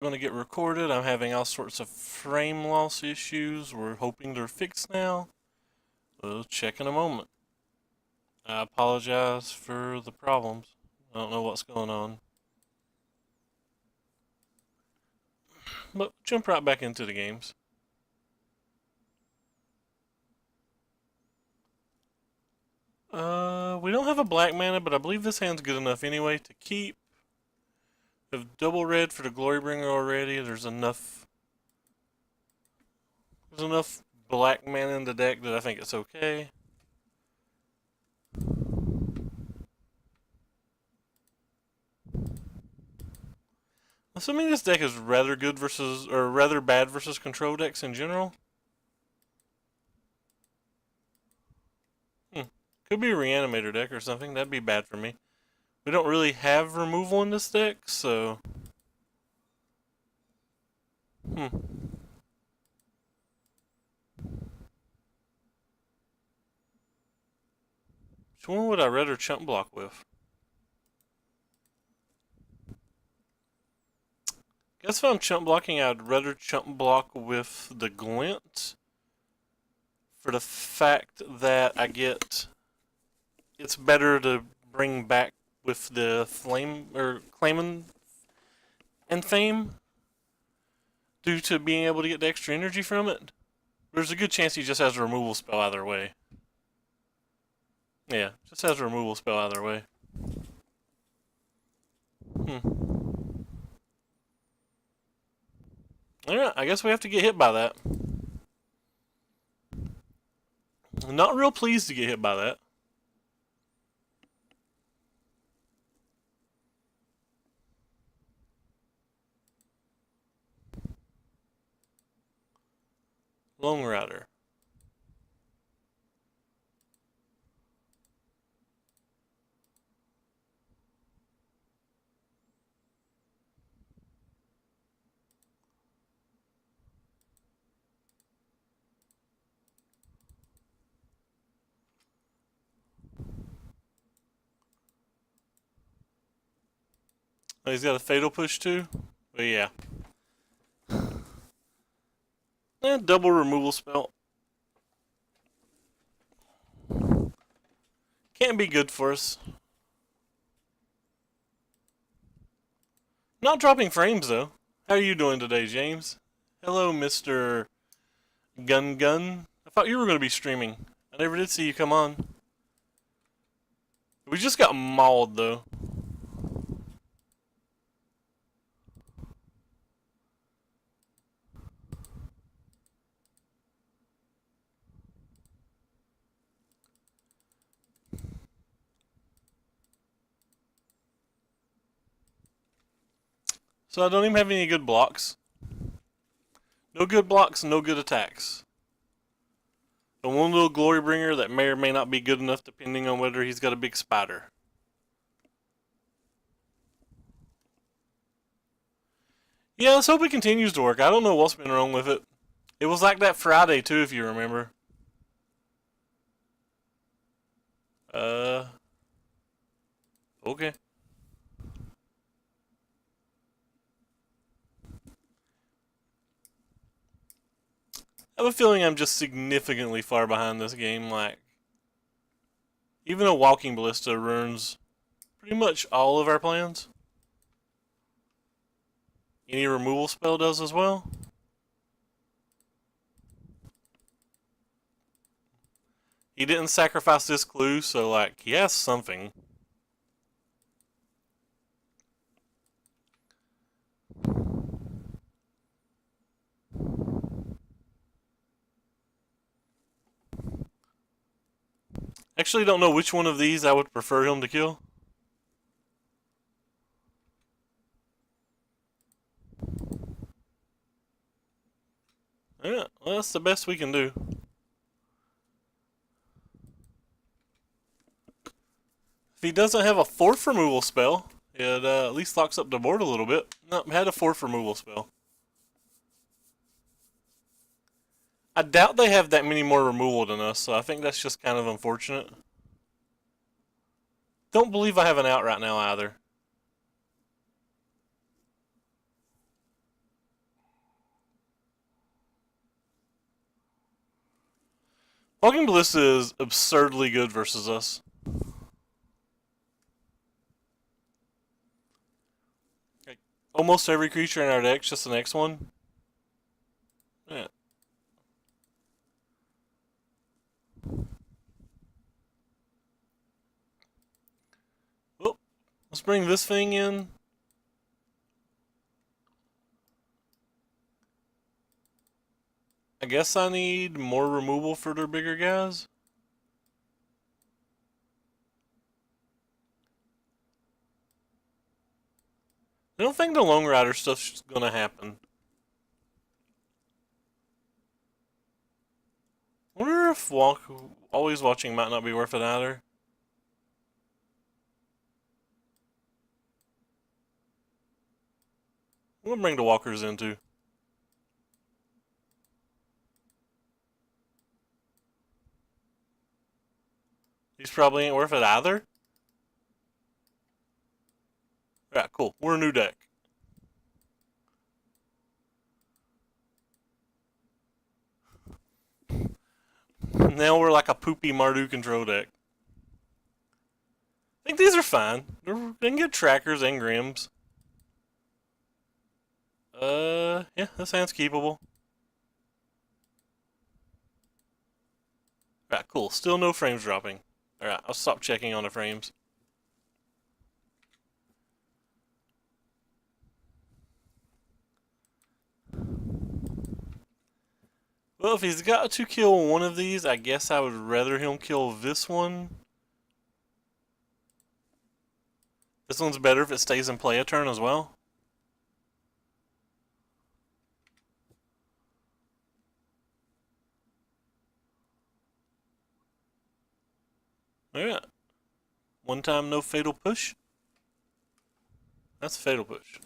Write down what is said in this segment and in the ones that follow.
going to get recorded. I'm having all sorts of frame loss issues. We're hoping they're fixed now. We'll check in a moment. I apologize for the problems. I don't know what's going on. But jump right back into the games. We don't have a black mana, but I believe this hand's good enough anyway to keep. We have double red for the Glorybringer already. There's enough black mana in the deck that I think it's okay. Assuming this deck is rather good versus, or rather bad versus control decks in general. Could be a reanimator deck or something. That'd be bad for me. We don't really have removal in this deck, so... Which one would I rather chump block with? Guess if I'm chump blocking, I'd rather chump block with the Glint. For the fact that I get... It's better to bring back with the Flame, or Claiming and Fame, due to being able to get the extra energy from it. There's a good chance he just has a removal spell either way. Yeah, just has a removal spell either way. Alright, I guess we have to get hit by that. I'm not real pleased to get hit by that. Lone Rider. Oh, he's got a Fatal Push too? But yeah. Double removal spell. Can't be good for us. Not dropping frames though. How are you doing today, James? Hello, Mr. Gun Gun. I thought you were going to be streaming. I never did see you come on. We just got mauled though. So I don't even have any good blocks. No good blocks, no good attacks. And one little Glorybringer that may or may not be good enough depending on whether he's got a big spider. Yeah, let's hope it continues to work. I don't know what's been wrong with it. It was like that Friday too, if you remember. Okay. I have a feeling I'm just significantly far behind this game. Like, even a Walking Ballista ruins pretty much all of our plans. Any removal spell does as well. He didn't sacrifice this clue, so like, he has something. Actually, don't know which one of these I would prefer him to kill. Yeah, well, that's the best we can do. If he doesn't have a 4th removal spell, it at least locks up the board a little bit. Nope, had a 4th removal spell. I doubt they have that many more removal than us, so I think that's just kind of unfortunate. Don't believe I have an out right now either. Walking Ballista is absurdly good versus us. Like, almost every creature in our deck's just the next one. Yeah. Well, let's bring this thing in. I guess I need more removal for their bigger guys. I don't think the Lone Rider stuff's gonna happen. I wonder if always watching might not be worth it either. I'm gonna bring the walkers in too. These probably ain't worth it either. Alright, cool. We're a new deck. Now we're like a poopy Mardu control deck. I think these are fine. They can get trackers and Grims. Yeah, this hand's keepable. Alright, cool. Still no frames dropping. Alright, I'll stop checking on the frames. Well, if he's got to kill one of these, I guess I would rather him kill this one. This one's better if it stays in play a turn as well. Yeah. One time, no fatal push. That's a fatal push.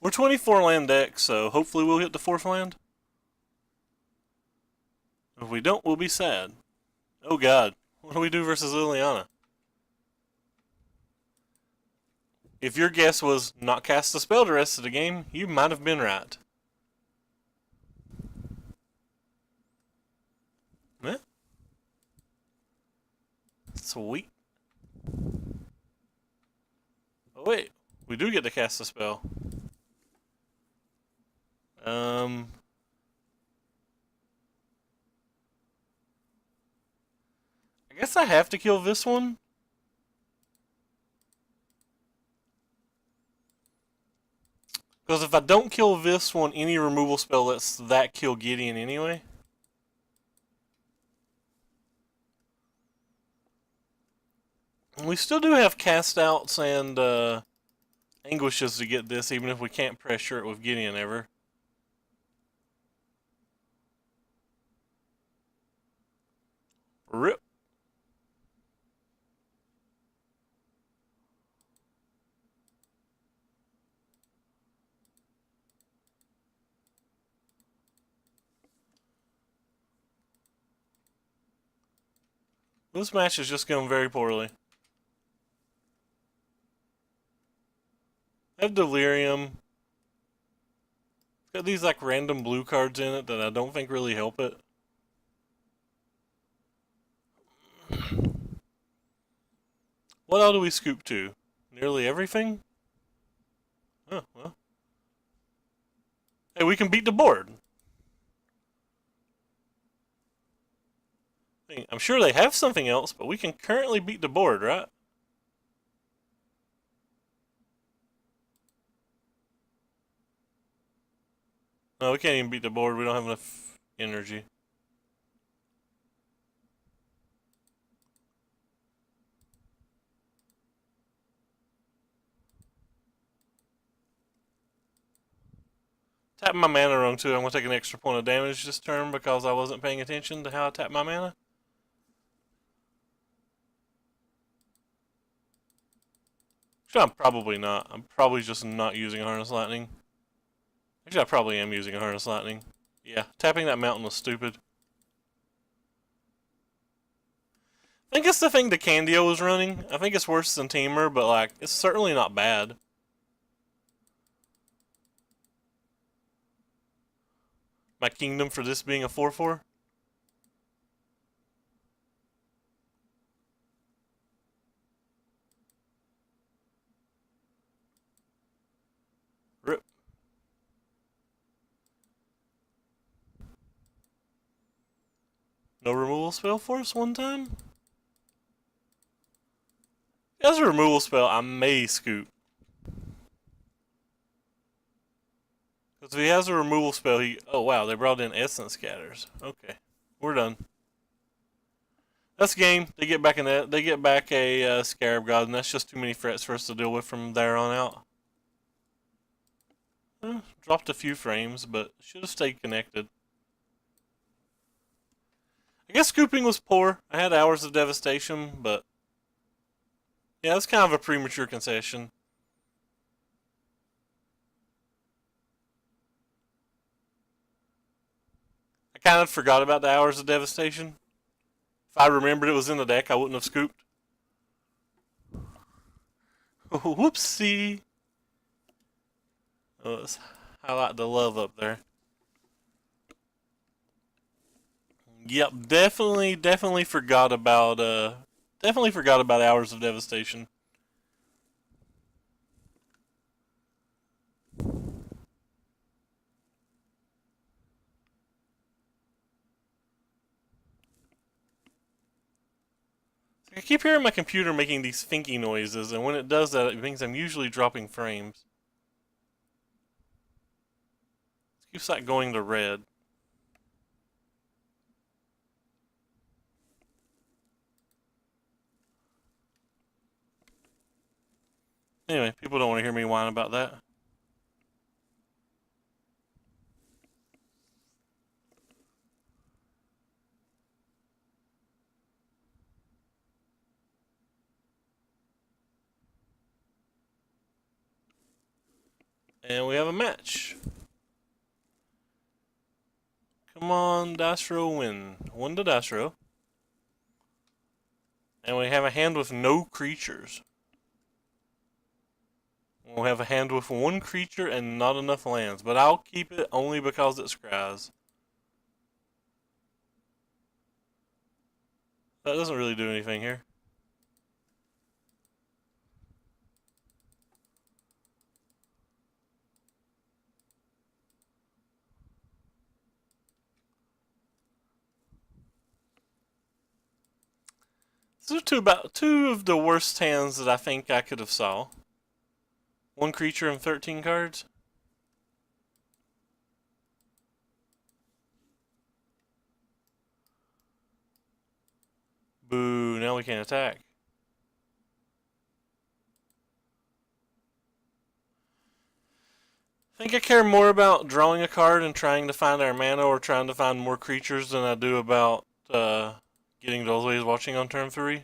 We're 24 land deck, so hopefully we'll hit the 4th land. If we don't, we'll be sad. Oh god, what do we do versus Liliana? If your guess was not cast a spell the rest of the game, you might have been right. Eh? Sweet. Oh wait, we do get to cast a spell. I guess I have to kill this one. Because if I don't kill this one, any removal spell lets that kill Gideon anyway. And we still do have cast outs and anguishes to get this, even if we can't pressure it with Gideon ever. Rip. This match is just going very poorly. I have Delirium. It's got these like random blue cards in it that I don't think really help it. What all do we scoop to? Nearly everything? Oh, well. Hey, we can beat the board. I'm sure they have something else, but we can currently beat the board, right? No, we can't even beat the board. We don't have enough energy. Tapping my mana wrong too. I'm going to take an extra point of damage this turn because I wasn't paying attention to how I tapped my mana. Actually, I'm probably not. I'm probably just not using a Harness Lightning. Actually, I probably am using a Harness Lightning. Yeah, tapping that mountain was stupid. I think it's the thing the Candio was running. I think it's worse than Tamer, but like it's certainly not bad. My kingdom for this being a 4/4. Rip. No removal spell for us one time? If he has a removal spell, I may scoop. Because if he has a removal spell, he... Oh, wow, they brought in Essence Scatters. Okay, we're done. That's game. They get back in that. They get back a Scarab God, and that's just too many threats for us to deal with from there on out. Dropped a few frames, but should have stayed connected. I guess scooping was poor. I had Hours of Devastation, but yeah, that's kind of a premature concession. I kind of forgot about the Hours of Devastation. If I remembered it was in the deck, I wouldn't have scooped. Whoopsie. Oh, let's highlight the love up there. Yep, definitely forgot about Hours of Devastation. I keep hearing my computer making these thinky noises, and when it does that, it means I'm usually dropping frames. It keeps like going to red. Anyway, people don't want to hear me whine about that. And we have a match. Come on, dice roll win. 1 to dice roll. And we have a hand with no creatures. We'll have a hand with 1 creature and not enough lands, but I'll keep it only because it scries. That doesn't really do anything here. So two of the worst hands that I think I could have saw. 1 creature and 13 cards. Boo, now we can't attack. I think I care more about drawing a card and trying to find our mana or trying to find more creatures than I do about getting those ways watching on turn 3.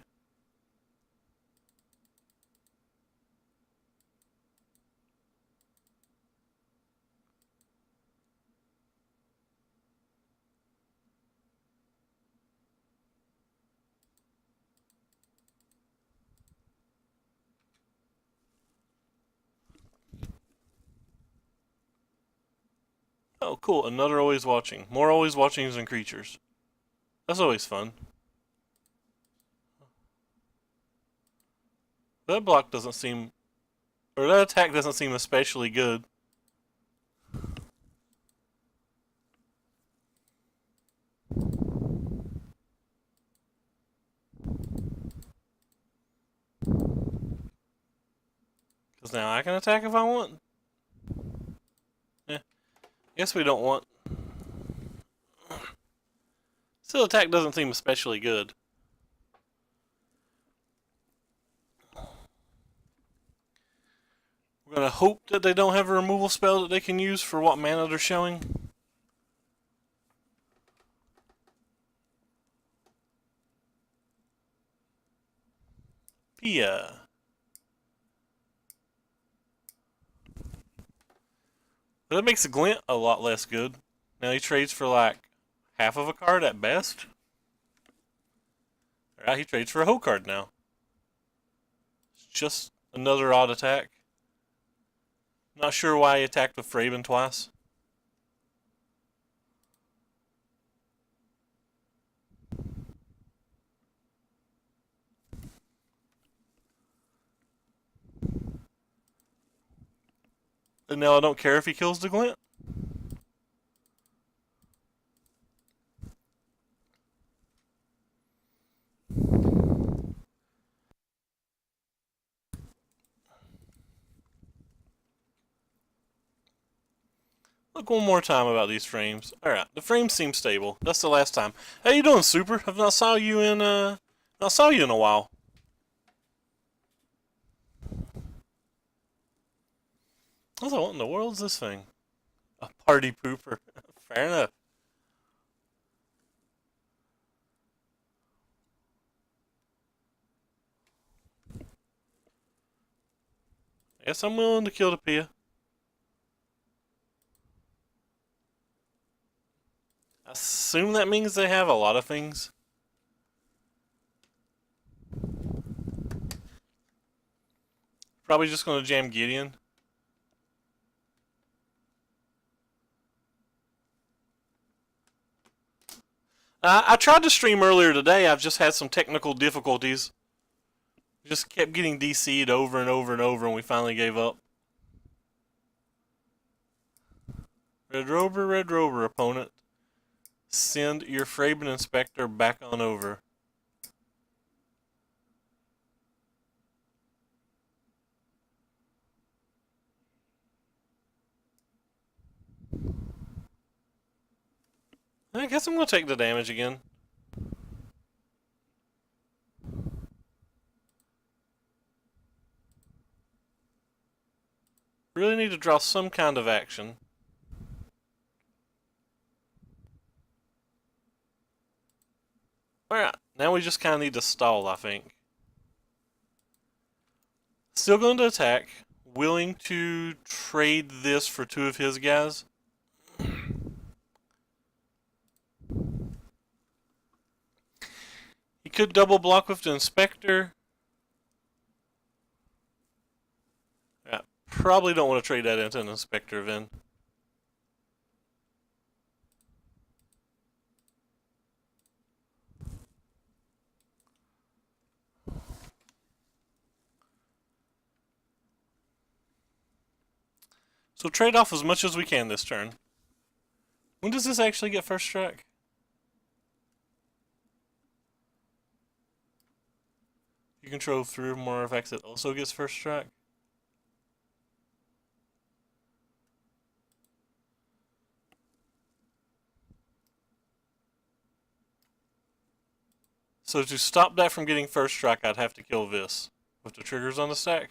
Oh, cool. Another always watching. More always watchings than creatures. That's always fun. That block doesn't seem... Or that attack doesn't seem especially good. Because now I can attack if I want. Yeah. Guess we don't want... Still, attack doesn't seem especially good. We're going to hope that they don't have a removal spell that they can use for what mana they're showing. Pia. But that makes the glint a lot less good. Now he trades for like half of a card at best. Alright, he trades for a hoe card now. It's just another odd attack. Not sure why he attacked with Fraben twice. And now I don't care if he kills the Glint. Look one more time about these frames. Alright, the frames seem stable. That's the last time. How you doing, Super? I've not saw you in a while. I was like, what in the world is this thing? A party pooper. Fair enough. I guess I'm willing to kill the Pia. I assume that means they have a lot of things. Probably just going to jam Gideon. I tried to stream earlier today. I've just had some technical difficulties. Just kept getting DC'd over and over and over, and we finally gave up. Red Rover, opponent. Send your Fraben Inspector back on over. I guess I'm going to take the damage again. Really need to draw some kind of action. Alright, now we just kind of need to stall, I think. Still going to attack. Willing to trade this for two of his guys. He could double block with the Inspector. Yeah, probably don't want to trade that into an Inspector then. So trade off as much as we can this turn. When does this actually get first strike? You control 3 or more artifacts that also gets first strike. So to stop that from getting first strike, I'd have to kill this with the triggers on the stack.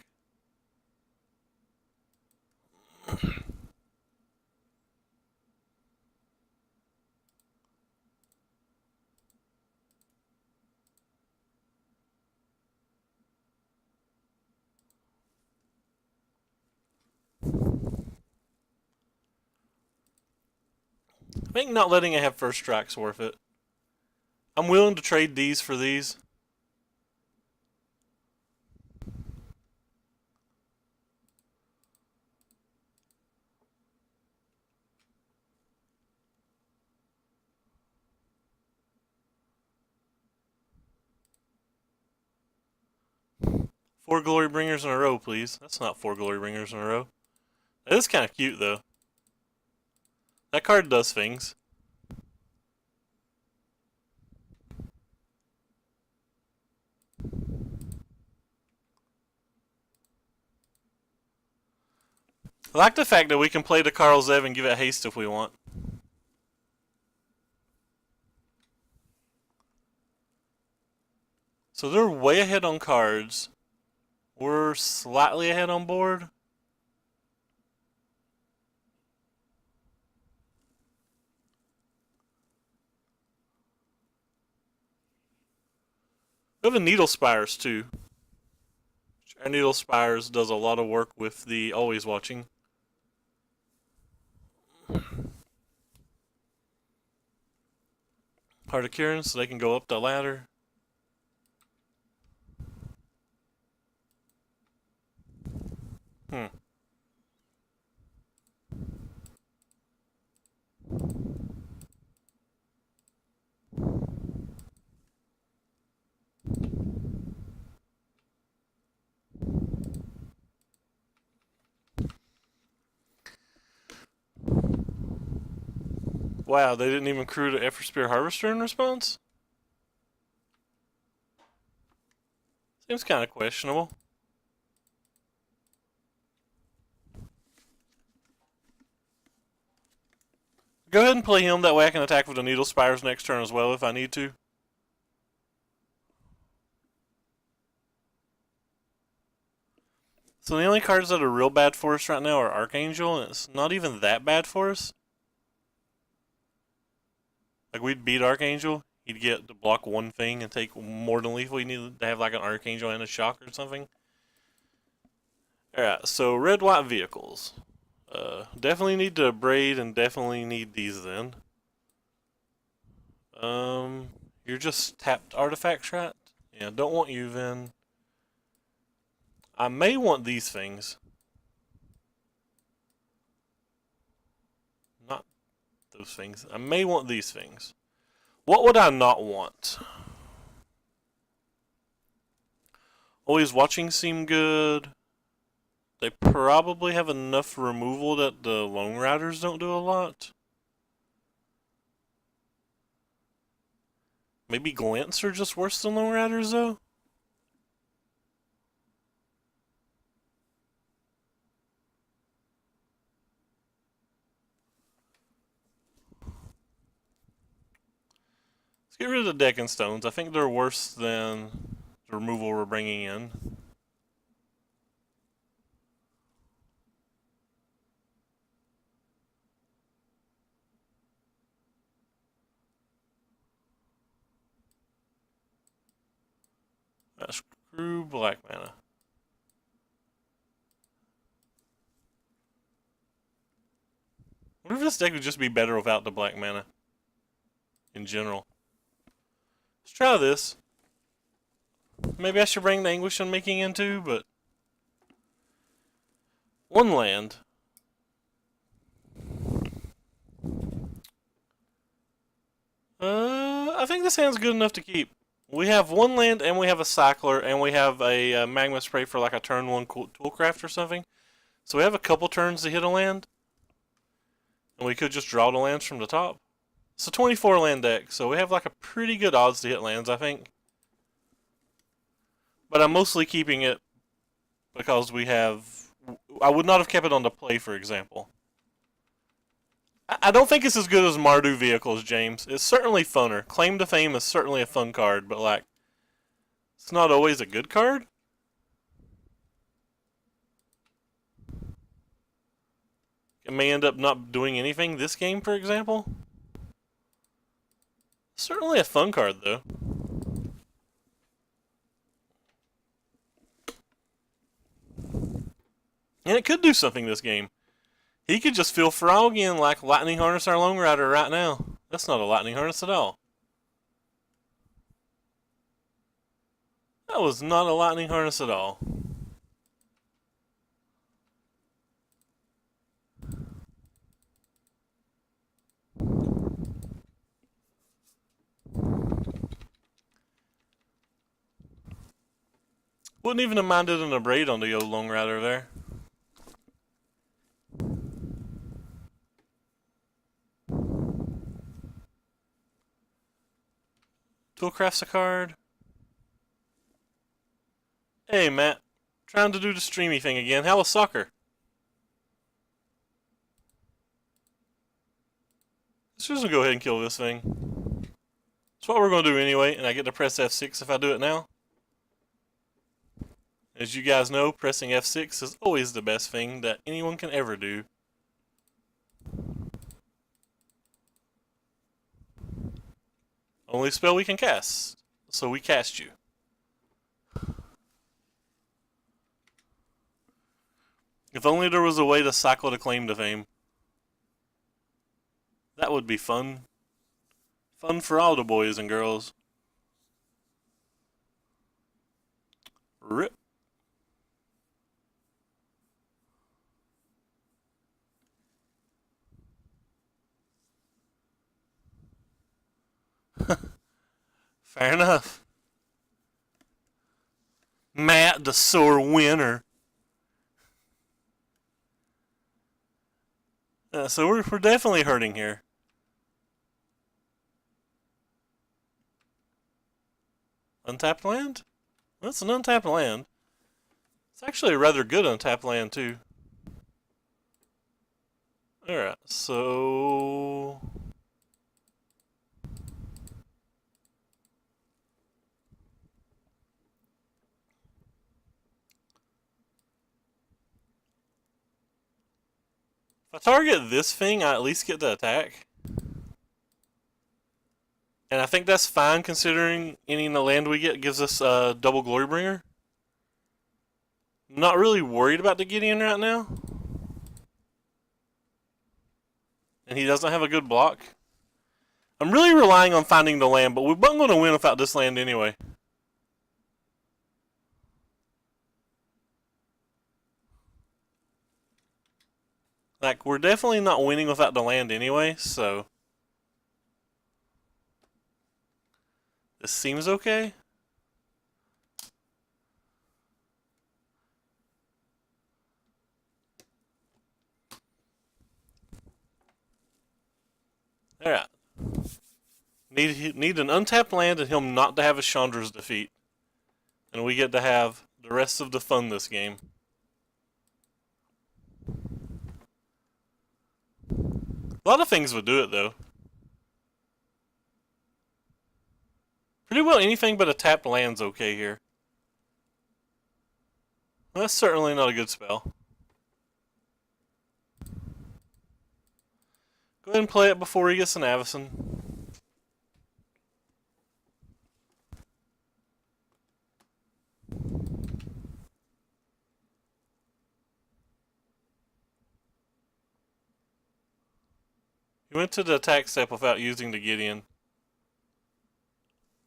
I think not letting it have first strike's worth it. I'm willing to trade these for these. Four Glory Bringers in a row, please. That's not 4 Glory Bringers in a row. That is kind of cute, though. That card does things. I like the fact that we can play the Carl Zev and give it haste if we want. So they're way ahead on cards. We're slightly ahead on board. We have a Needle Spires too. Our Needle Spires does a lot of work with the Always Watching. Heart of Kieran, so they can go up the ladder. Hmm. Wow, they didn't even crew the Effort Spear Harvester in response? Seems kind of questionable. Go ahead and play him, that way I can attack with the Needle Spires next turn as well if I need to. So the only cards that are real bad for us right now are Archangel, and it's not even that bad for us. Like, we'd beat Archangel, he'd get to block one thing and take more than lethal. We need to have like an Archangel and a Shock or something. Alright, so red-white vehicles. Definitely need to braid and definitely need these then. You're just tapped artifacts, right? Yeah, don't want you then. I may want these things. Not those things. I may want these things. What would I not want? Always watching seem good. They probably have enough removal that the Lone Riders don't do a lot. Maybe Glints are just worse than Lone Riders though? Let's get rid of the Deccan Stones. I think they're worse than the removal we're bringing in. Screw black mana. What if this deck would just be better without the black mana? In general. Let's try this. Maybe I should bring the Anguish I'm making in too, but... One land. I think this hand's good enough to keep. We have one land, and we have a Cycler, and we have a Magma Spray for like a turn 1 Toolcraft or something. So we have a couple turns to hit a land. And we could just draw the lands from the top. It's a 24 land deck, so we have like a pretty good odds to hit lands, I think. But I'm mostly keeping it because we have... I would not have kept it on the play, for example. I don't think it's as good as Mardu vehicles, James. It's certainly funner. Claim to Fame is certainly a fun card, but like... It's not always a good card. It may end up not doing anything this game, for example. Certainly a fun card, though. And it could do something this game. He could just feel froggy and like Lightning Harness our Lone Rider right now. That's not a Lightning Harness at all. That was not a Lightning Harness at all. Wouldn't even have minded an Abrade on the old Lone Rider there. Toolcraft's a card. Hey, Matt. Trying to do the streamy thing again. How was soccer? Let's just go ahead and kill this thing. That's what we're going to do anyway, and I get to press F6 if I do it now. As you guys know, pressing F6 is always the best thing that anyone can ever do. Only spell we can cast. So we cast you. If only there was a way to cycle to Claim to Fame. That would be fun. Fun for all the boys and girls. Rip. Fair enough. Matt, the sore winner. So we're definitely hurting here. Untapped land? That's an untapped land. It's actually a rather good untapped land, too. Alright, so... if I target this thing, I at least get the attack. And I think that's fine considering any land we get gives us a double Glorybringer. I'm not really worried about the Gideon right now. And he doesn't have a good block. I'm really relying on finding the land, but we're going to win without this land anyway. Like, we're definitely not winning without the land anyway, so... this seems okay. Alright. Need an untapped land and him not to have a Chandra's defeat. And we get to have the rest of the fun this game. A lot of things would do it, though. Pretty well anything but a tapped land's okay here. That's certainly not a good spell. Go ahead and play it before he gets an Avacyn. He went to the attack step without using the Gideon.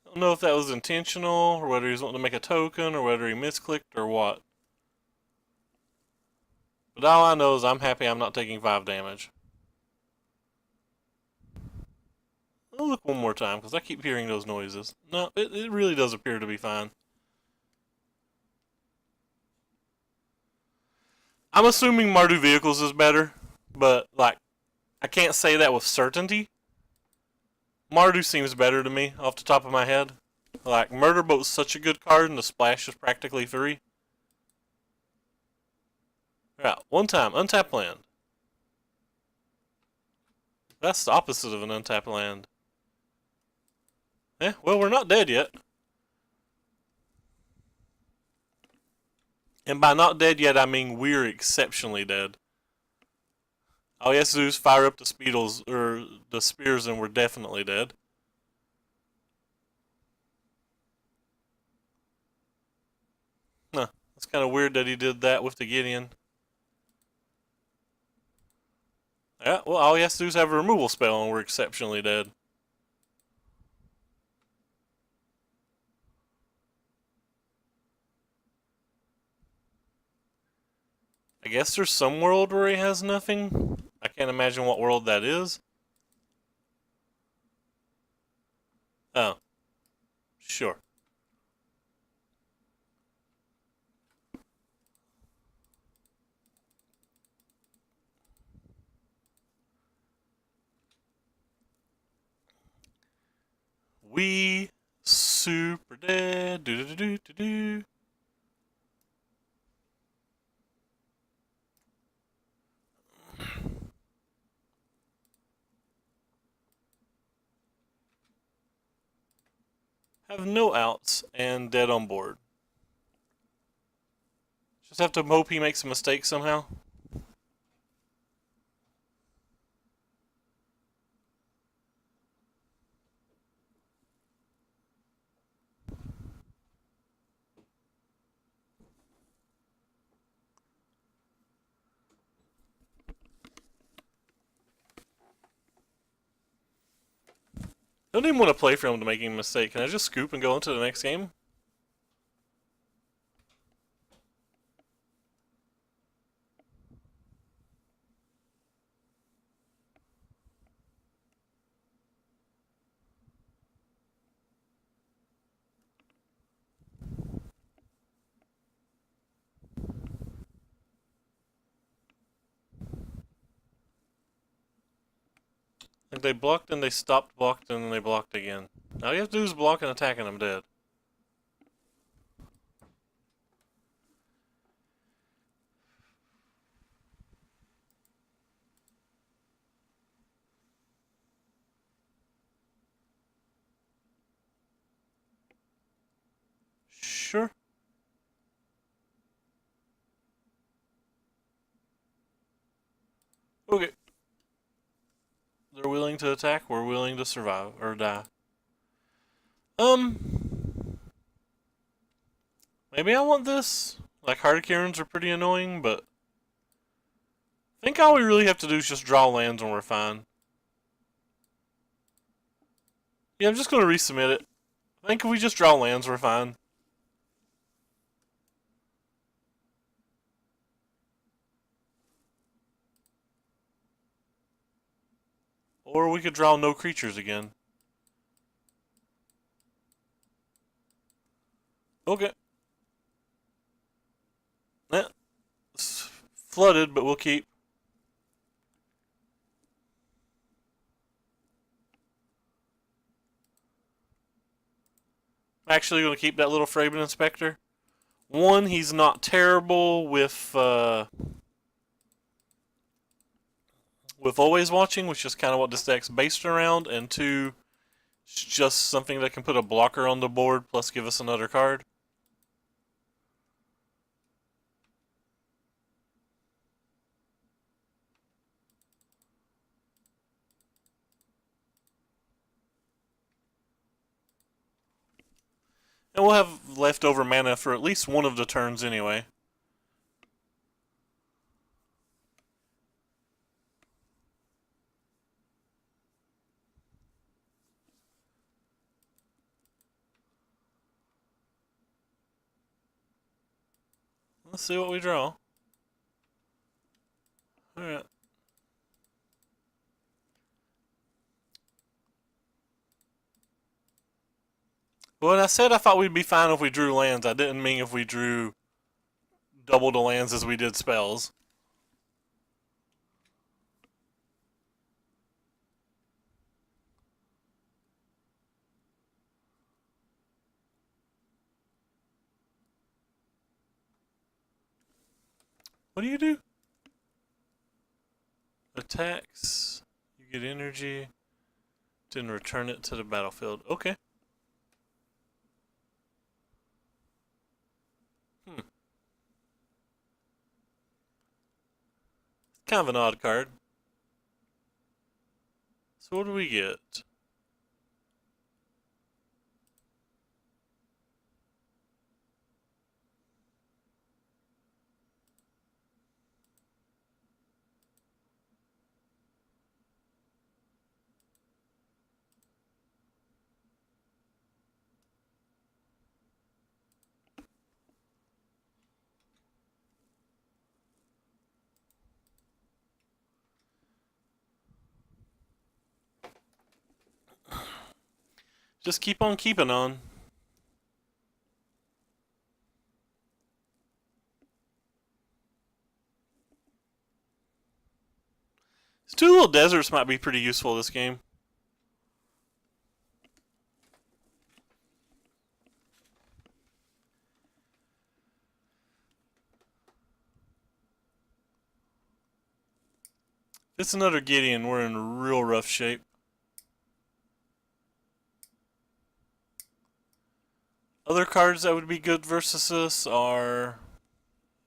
I don't know if that was intentional, or whether he was wanting to make a token, or whether he misclicked, or what. But all I know is I'm happy I'm not taking 5 damage. I'll look one more time, because I keep hearing those noises. No, it really does appear to be fine. I'm assuming Mardu Vehicles is better, but, like, I can't say that with certainty. Mardu seems better to me, off the top of my head. Like, Murder Boat's such a good card, and the splash is practically free. Alright, one time, untapped land. That's the opposite of an untapped land. Yeah, well, we're not dead yet. And by not dead yet, I mean we're exceptionally dead. All he has to do is fire up the speedles, or the spears, and we're definitely dead. Huh, that's kind of weird that he did that with the Gideon. Yeah, well, all he has to do is have a removal spell, and we're exceptionally dead. I guess there's some world where he has nothing. I can't imagine what world that is. Oh. Sure. We super dead. Do do do do do. Have no outs and dead on board. Just have to hope he makes a mistake somehow. I don't even want to play for him to making a mistake. Can I just scoop and go into the next game? Like they blocked and they stopped, blocked and then they blocked again. All you have to do is block and attack and I'm dead. Sure. Okay. They're willing to attack, we're willing to survive or die. Maybe I want this. Like Hardicarons are pretty annoying, but I think all we really have to do is just draw lands and we're fine. Yeah, I'm just gonna resubmit it. I think if we just draw lands, we're fine. Or we could draw no creatures again. Okay. Eh, it's flooded, but we'll keep. I'm actually going to keep that little Fraben Inspector. One, he's not terrible with always watching, which is kind of what this deck's based around, and two, it's just something that can put a blocker on the board plus give us another card. And we'll have leftover mana for at least one of the turns anyway. Let's see what we draw. Alright. When I said I thought we'd be fine if we drew lands, I didn't mean if we drew double the lands as we did spells. What do you do? Attacks. You get energy. Then return it to the battlefield. Okay. Kind of an odd card. So what do we get? Just keep on keeping on. These two little deserts might be pretty useful this game. If it's another Gideon, we're in real rough shape. Other cards that would be good versus us are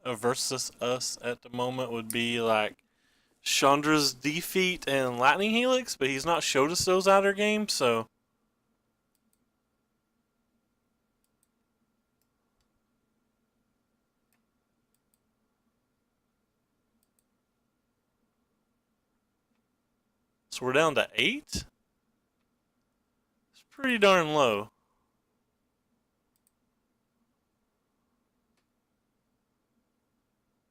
versus us at the moment would be like Chandra's Defeat and Lightning Helix, but he's not showed us those outer games, so we're down to 8? It's pretty darn low.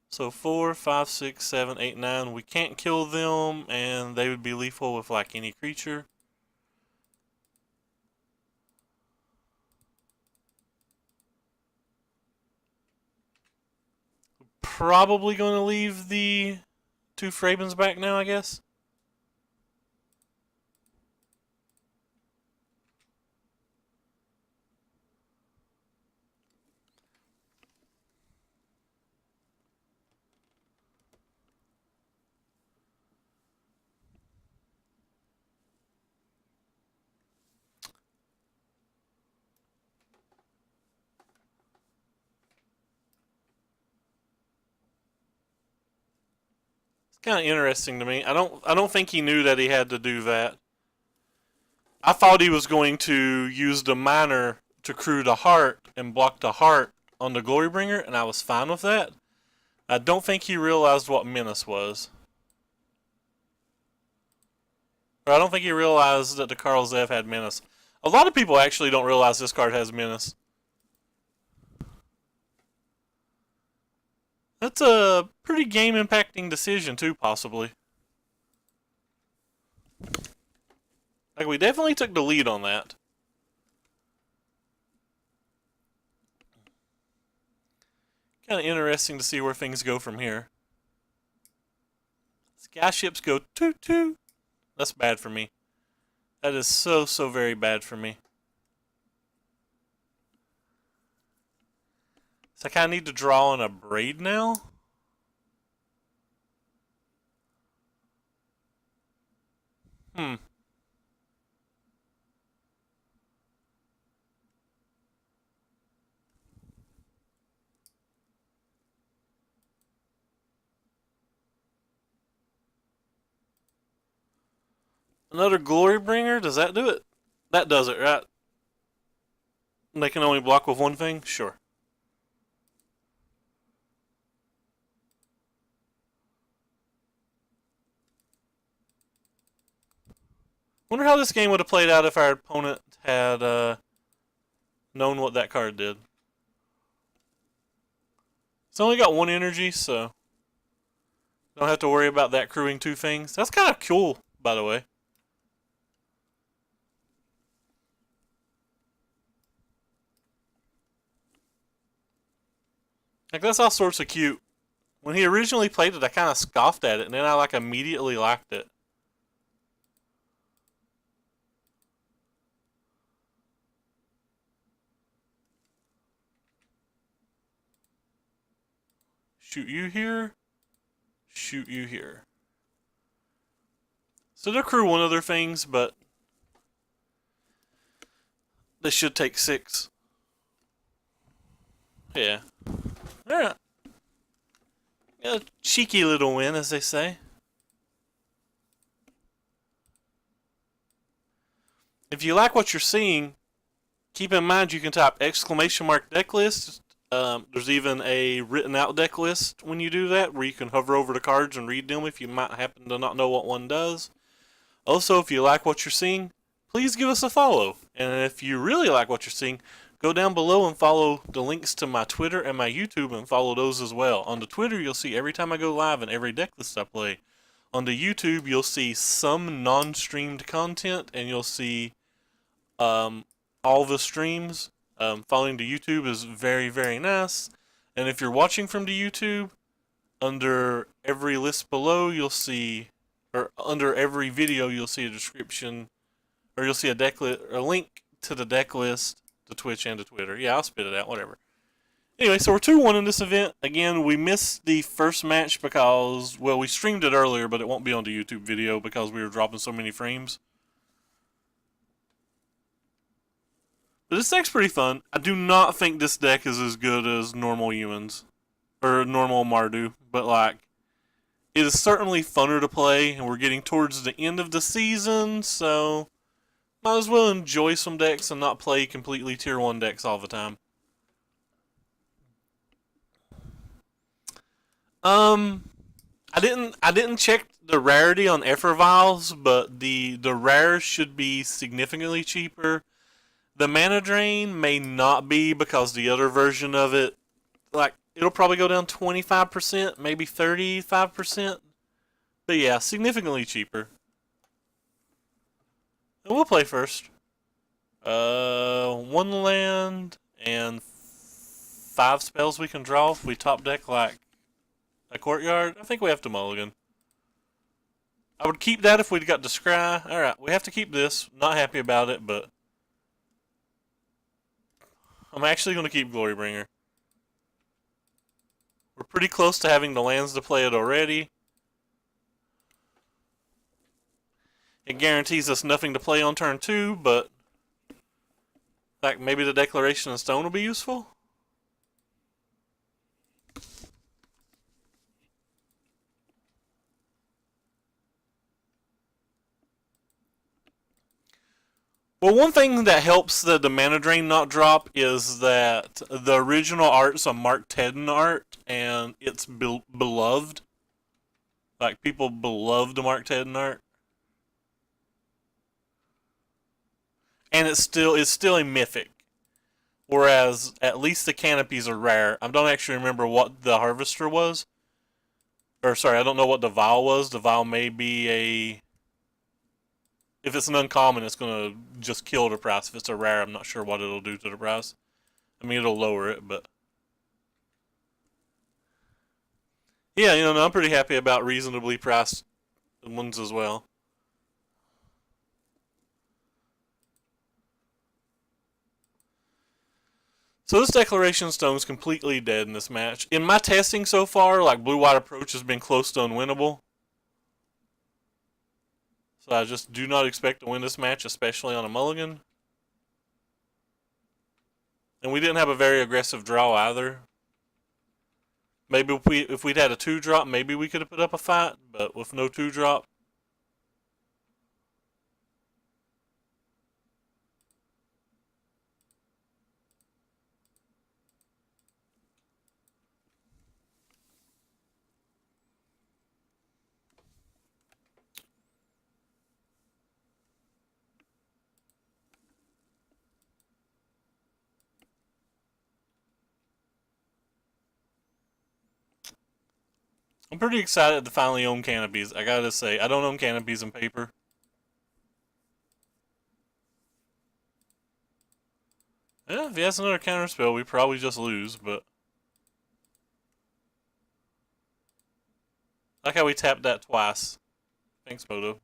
So 4, 5, 6, 7, 8, 9. We can't kill them, and they would be lethal with like any creature. Probably going to leave the 2 Frabens back now, I guess. It's kind of interesting to me. I don't think he knew that he had to do that. I thought he was going to use the miner to crew the heart and block the heart on the Glorybringer, and I was fine with that. I don't think he realized what Menace was. Or I don't think he realized that the Karl Zev had Menace. A lot of people actually don't realize this card has Menace. That's a pretty game-impacting decision, too, possibly. Like, we definitely took the lead on that. Kind of interesting to see where things go from here. Skyships go toot-toot. That's bad for me. That is so very bad for me. So I kind of need to draw on a braid now. Another Glorybringer? Does that do it? That does it, right? They can only block with one thing? Sure. Wonder how this game would have played out if our opponent had known what that card did. It's only got one energy, so don't have to worry about that crewing two things. That's kind of cool, by the way. Like, that's all sorts of cute. When he originally played it, I kind of scoffed at it, and then I, like, immediately liked it. Shoot you here. Shoot you here. So they'll crew one of their things, but they should take 6. Yeah. Alright. A cheeky little win, as they say. If you like what you're seeing, keep in mind you can type !deck list. There's even a written out deck list when you do that, where you can hover over the cards and read them if you might happen to not know what one does. Also, if you like what you're seeing, please give us a follow. And if you really like what you're seeing, go down below and follow the links to my Twitter and my YouTube and follow those as well. On the Twitter, you'll see every time I go live and every deck list I play. On the YouTube, you'll see some non-streamed content, and you'll see all the streams. Following the YouTube is very nice. And if you're watching from the YouTube, under every list below, you'll see, or under every video, you'll see a description, or you'll see a link to the deck list, to Twitch and to Twitter. Yeah, I'll spit it out, whatever. Anyway, so we're 2-1 in this event. Again, we missed the first match because, well, we streamed it earlier, but it won't be on the YouTube video because we were dropping so many frames. But this deck's pretty fun. I do not think this deck is as good as normal humans. Or normal Mardu. But, like, it is certainly funner to play, and we're getting towards the end of the season, so might as well enjoy some decks and not play completely tier 1 decks all the time. I didn't check the rarity on Effort Vials, but the rares should be significantly cheaper. The mana drain may not be because the other version of it, like, it'll probably go down 25%, maybe 35%. But yeah, significantly cheaper. And we'll play first. 1 land and 5 spells we can draw if we top deck like a Courtyard. I think we have to mulligan. I would keep that if we'd got to scry. Alright, we have to keep this. Not happy about it, but I'm actually going to keep Glorybringer. We're pretty close to having the lands to play it already. It guarantees us nothing to play on turn 2, but like maybe the Declaration of Stone will be useful. Well, one thing that helps the mana drain not drop is that the original art's a Mark Tedden art, and it's beloved. Like, people beloved the Mark Tedden art. And it's still a mythic. Whereas, at least the canopies are rare. I don't actually remember what the Harvester was. Or, sorry, I don't know what the Vial was. The Vial may be a... If it's an uncommon, it's going to just kill the price. If it's a rare, I'm not sure what it'll do to the price. I mean, it'll lower it, but... Yeah, I'm pretty happy about reasonably priced ones as well. So this Declaration Stone is completely dead in this match. In my testing so far, like, blue-white approach has been close to unwinnable. So I just do not expect to win this match, especially on a mulligan. And we didn't have a very aggressive draw either. Maybe if we'd had a 2-drop, maybe we could have put up a fight, but with no 2-drop. I'm pretty excited to finally own canopies. I gotta say, I don't own canopies in paper. Yeah, if he has another counterspell, we probably just lose, but... I like how we tapped that twice. Thanks, Moto. If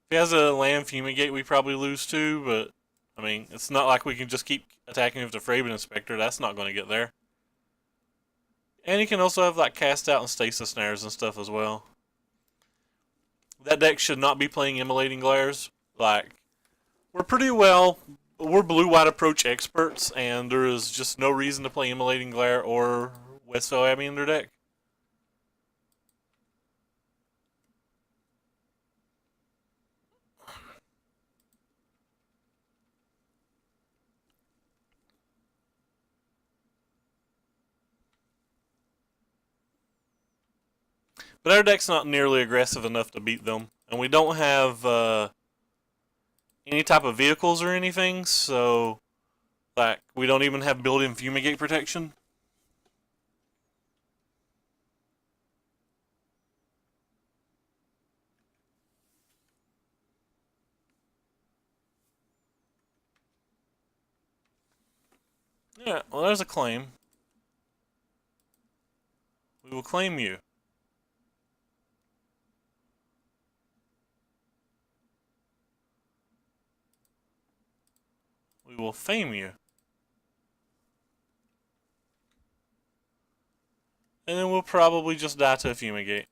he has a land fumigate, we probably lose too, but... I mean, it's not like we can just keep attacking with the Fraben Inspector. That's not going to get there. And he can also have, like, cast out and stasis snares and stuff as well. That deck should not be playing Immolating Glares. Like, we're blue-white approach experts, and there is just no reason to play Immolating Glare or Westvale Abbey in their deck. But our deck's not nearly aggressive enough to beat them. And we don't have any type of vehicles or anything, so like we don't even have built-in fumigate protection. Yeah, well, there's a claim. We will claim you. We will fame you. And then we'll probably just die to a fumigate.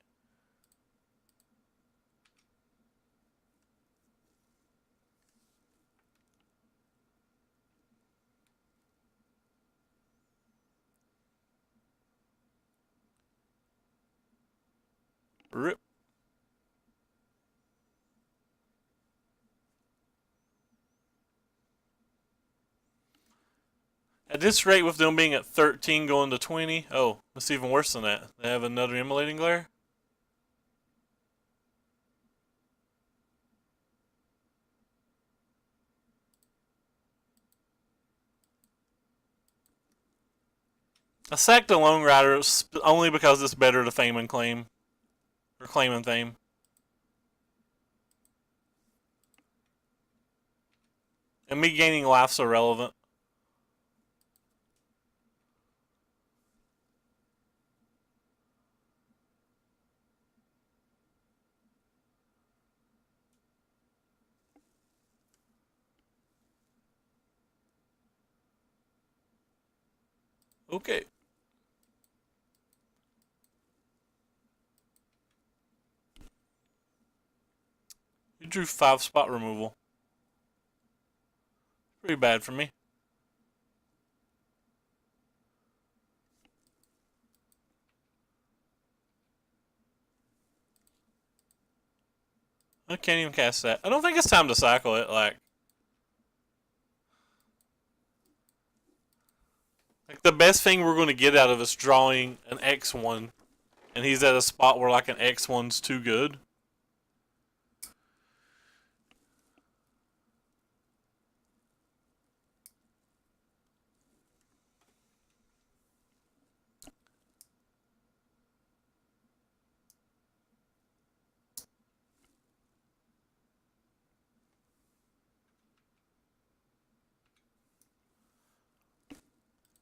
Rip. At this rate, with them being at 13 going to 20, oh, it's even worse than that. They have another Immolating Glare. I sacked the Lone Rider only because it's better to fame and claim. Or claim and fame. And me gaining life's irrelevant. Okay. You drew 5 spot removal. Pretty bad for me. I can't even cast that. I don't think it's time to cycle it. Like the best thing we're going to get out of is drawing an X1, and he's at a spot where like an X1's too good.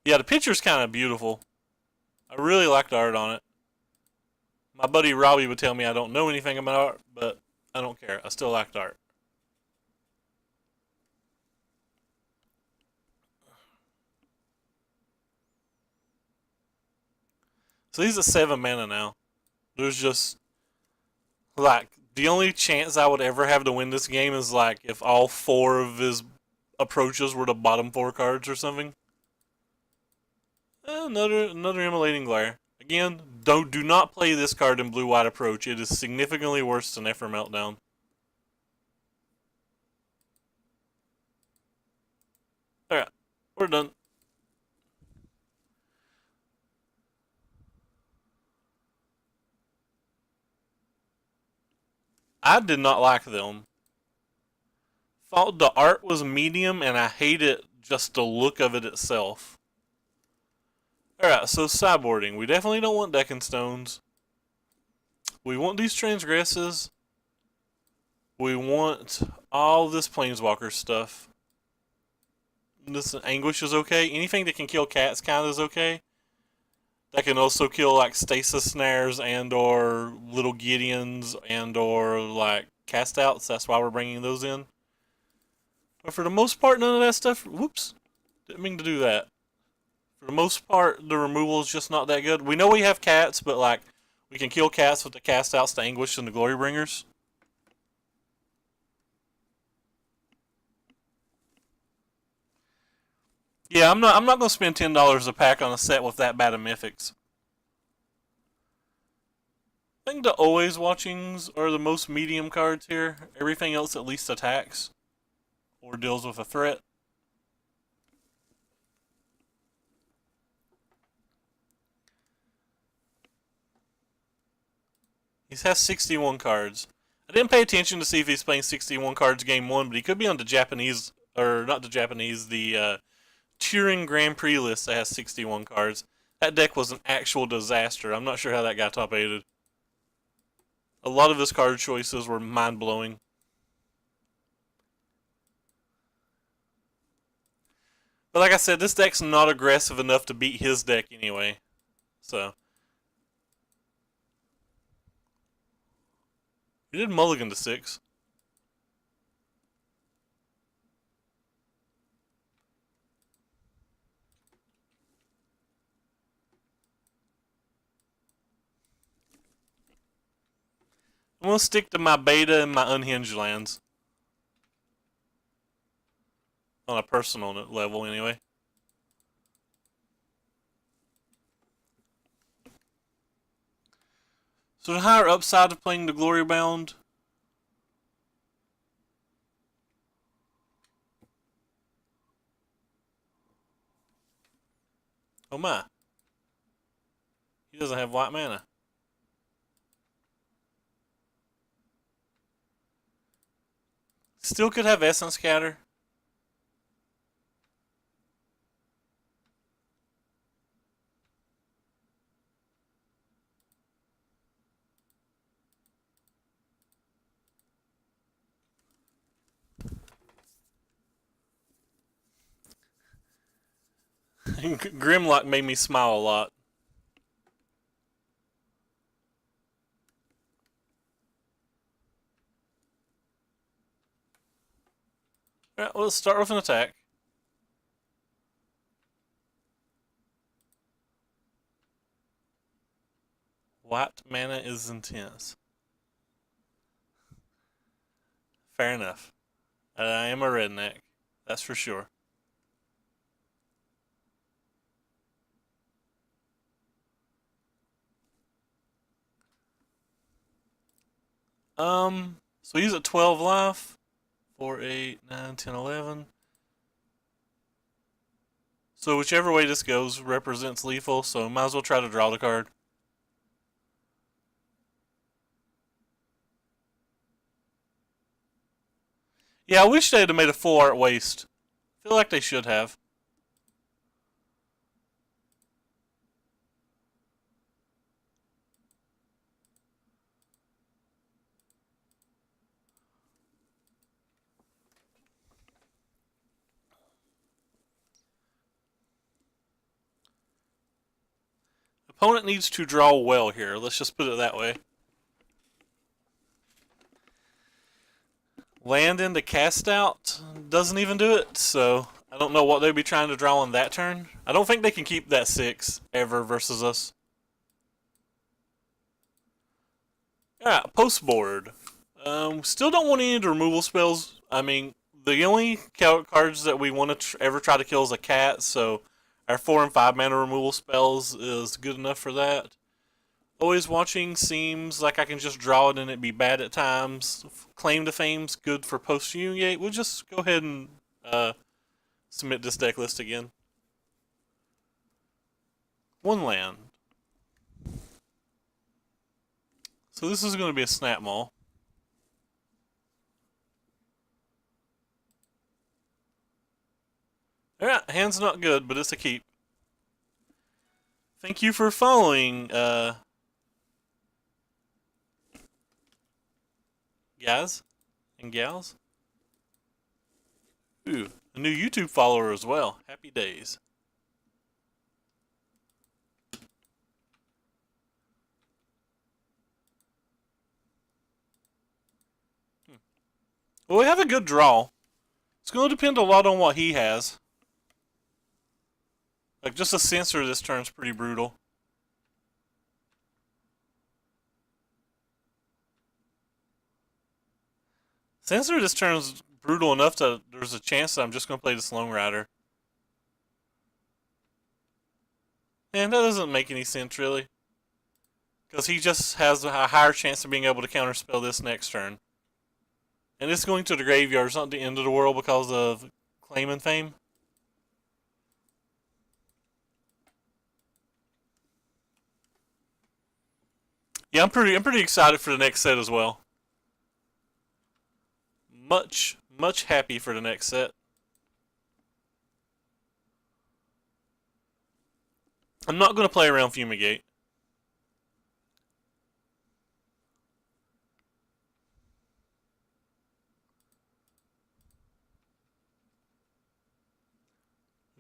Yeah, the picture's kind of beautiful. I really like the art on it. My buddy Robbie would tell me I don't know anything about art, but I don't care. I still like the art. So he's at 7 mana now. There's just like the only chance I would ever have to win this game is like if all 4 of his approaches were the bottom 4 cards or something. Another immolating glare. Again, do not play this card in blue white approach. It is significantly worse than Effort Meltdown. Alright, we're done. I did not like them. Thought the art was medium and I hated just the look of it itself. Alright, so sideboarding. We definitely don't want Decking Stones. We want these Transgresses. We want all this Planeswalker stuff. This Anguish is okay. Anything that can kill cats kind of is okay. That can also kill like Stasis Snares and or Little Gideons and or like Cast Outs. That's why we're bringing those in. But for the most part, none of that stuff... Whoops. Didn't mean to do that. For the most part, the removal is just not that good. We know we have cats, but like we can kill cats with the Cast Outs, the Anguish, and the Glory Bringers. Yeah, I'm not gonna spend $10 a pack on a set with that bad of mythics. I think the always watchings are the most medium cards here. Everything else at least attacks or deals with a threat. He has 61 cards. I didn't pay attention to see if he's playing 61 cards game 1, but he could be on the Japanese, or not the Japanese, the Turing Grand Prix list that has 61 cards. That deck was an actual disaster. I'm not sure how that got top 8'd. A lot of his card choices were mind-blowing. But like I said, this deck's not aggressive enough to beat his deck anyway. So. He did mulligan to 6. I'm going to stick to my beta and my unhinged lands. On a personal level, anyway. So the higher upside of playing the Glory Bound. Oh my. He doesn't have white mana. Still could have Essence Scatter. Grimlock made me smile a lot. Alright, well, let's start with an attack. White mana is intense. Fair enough. I am a redneck. That's for sure. So he's at 12 life. 4, 8, 9, 10, 11. So whichever way this goes represents lethal, so might as well try to draw the card. Yeah, I wish they'd have made a full art waste. Feel like they should have. Opponent needs to draw well here. Let's just put it that way. Land into cast out doesn't even do it, so I don't know what they'd be trying to draw on that turn. I don't think they can keep that 6 ever versus us. Alright, post board. Still don't want any of the removal spells. I mean, the only cards that we want to ever try to kill is a cat, so our 4 and 5 mana removal spells is good enough for that. Always watching seems like I can just draw it and it be bad at times. Claim to Fame's good for post Fumigate. We'll just go ahead and submit this deck list again. 1 land. So this is going to be a Snap Maul. Alright, hand's not good, but it's a keep. Thank you for following, guys and gals. Ooh, a new YouTube follower as well. Happy days. Well, we have a good draw. It's going to depend a lot on what he has. Like, just a censor this turn's pretty brutal. Censor this turn's brutal enough that there's a chance that I'm just going to play this Lone Rider. And that doesn't make any sense, really. Because he just has a higher chance of being able to counterspell this next turn. And it's going to the graveyard. It's not the end of the world because of Claim and Fame. Yeah, I'm pretty excited for the next set as well. Much happy for the next set. I'm not going to play around Fumigate.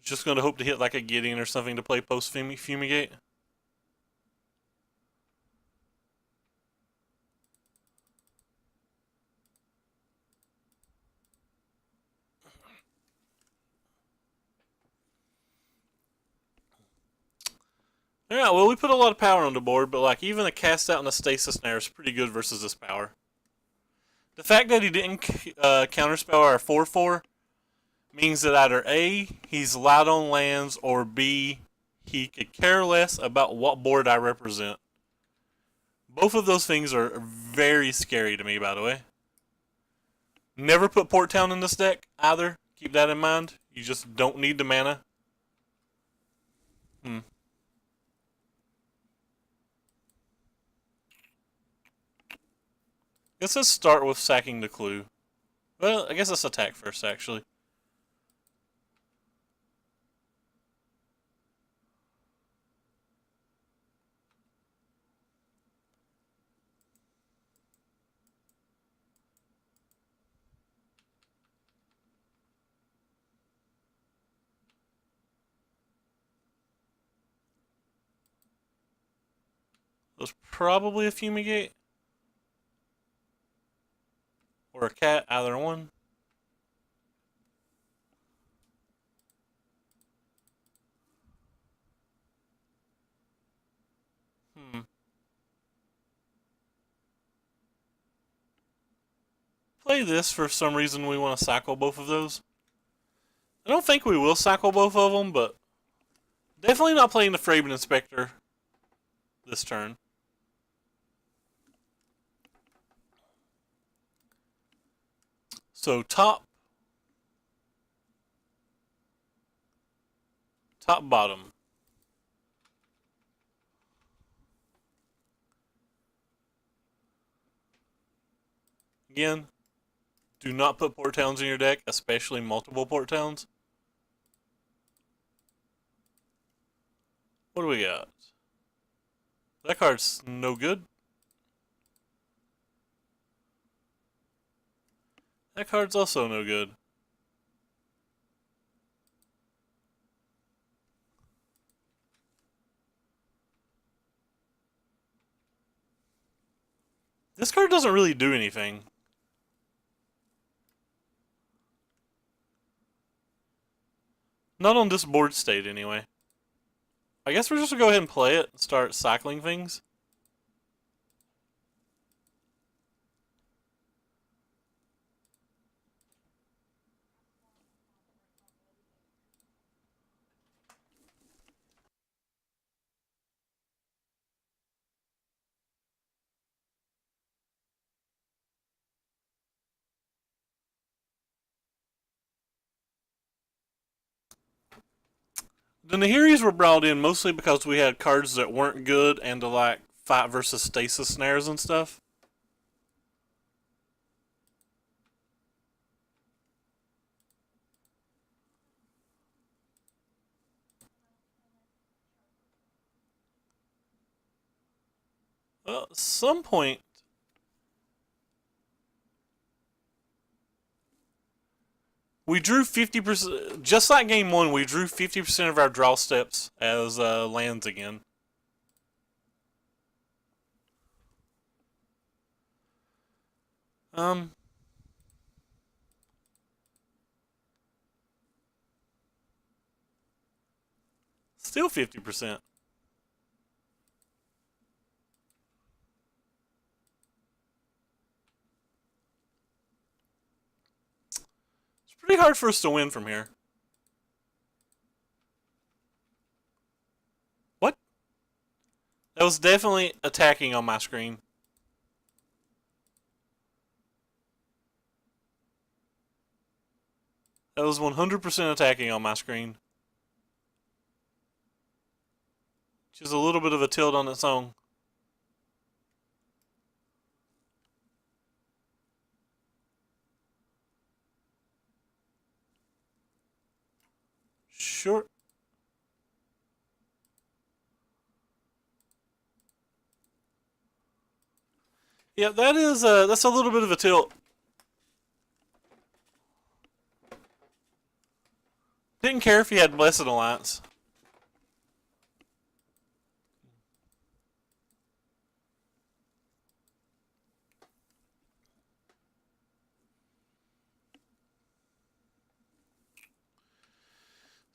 Just going to hope to hit like a Gideon or something to play post Fumigate. Yeah, well, we put a lot of power on the board, but like even a cast out and a stasis snare is pretty good versus this power. The fact that he didn't counterspell our 4/4 means that either A, he's light on lands, or B, he could care less about what board I represent. Both of those things are very scary to me, by the way. Never put Port Town in this deck, either. Keep that in mind. You just don't need the mana. Guess let's start with sacking the clue. Well, I guess let's attack first, actually. There's probably a Fumigate. Or a cat, either one. Play this for some reason we want to cycle both of those. I don't think we will cycle both of them, but definitely not playing the Fraben Inspector this turn. So top, bottom. Again, do not put port towns in your deck, especially multiple port towns. What do we got? That card's no good. That card's also no good. This card doesn't really do anything. Not on this board state, anyway. I guess we're just gonna go ahead and play it and start cycling things. The Nahiris were brought in mostly because we had cards that weren't good and to like fight versus stasis snares and stuff. Well, at some point, we drew 50%. Just like game one, we drew 50% of our draw steps as lands again. Still 50%. It's pretty hard for us to win from here. What? That was definitely attacking on my screen. That was 100% attacking on my screen. Which is a little bit of a tilt on its own. Sure. Yeah, that's a little bit of a tilt. Didn't care if he had Blessed Alliance.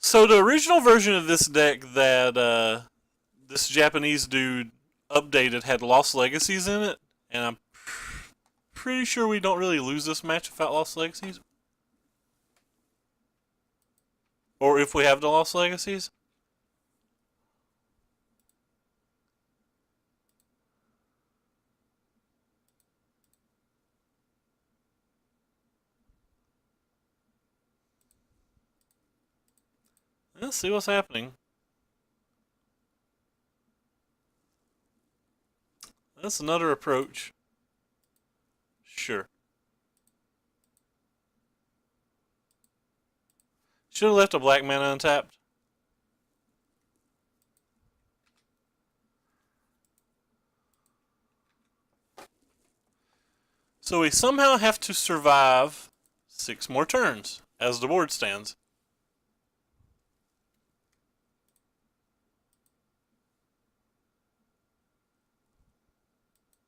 So the original version of this deck that this Japanese dude updated had Lost Legacies in it, and I'm pretty sure we don't really lose this match without Lost Legacies. Or if we have the Lost Legacies. Let's see what's happening. That's another approach. Sure. Should have left a black mana untapped. So we somehow have to survive 6 more turns as the board stands.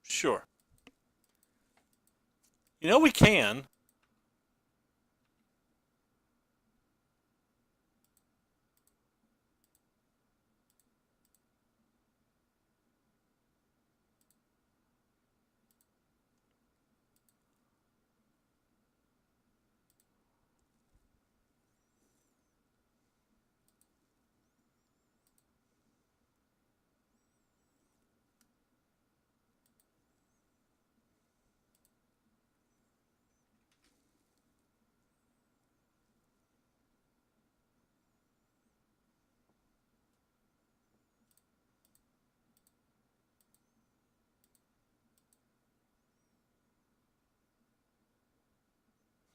Sure. You know we can.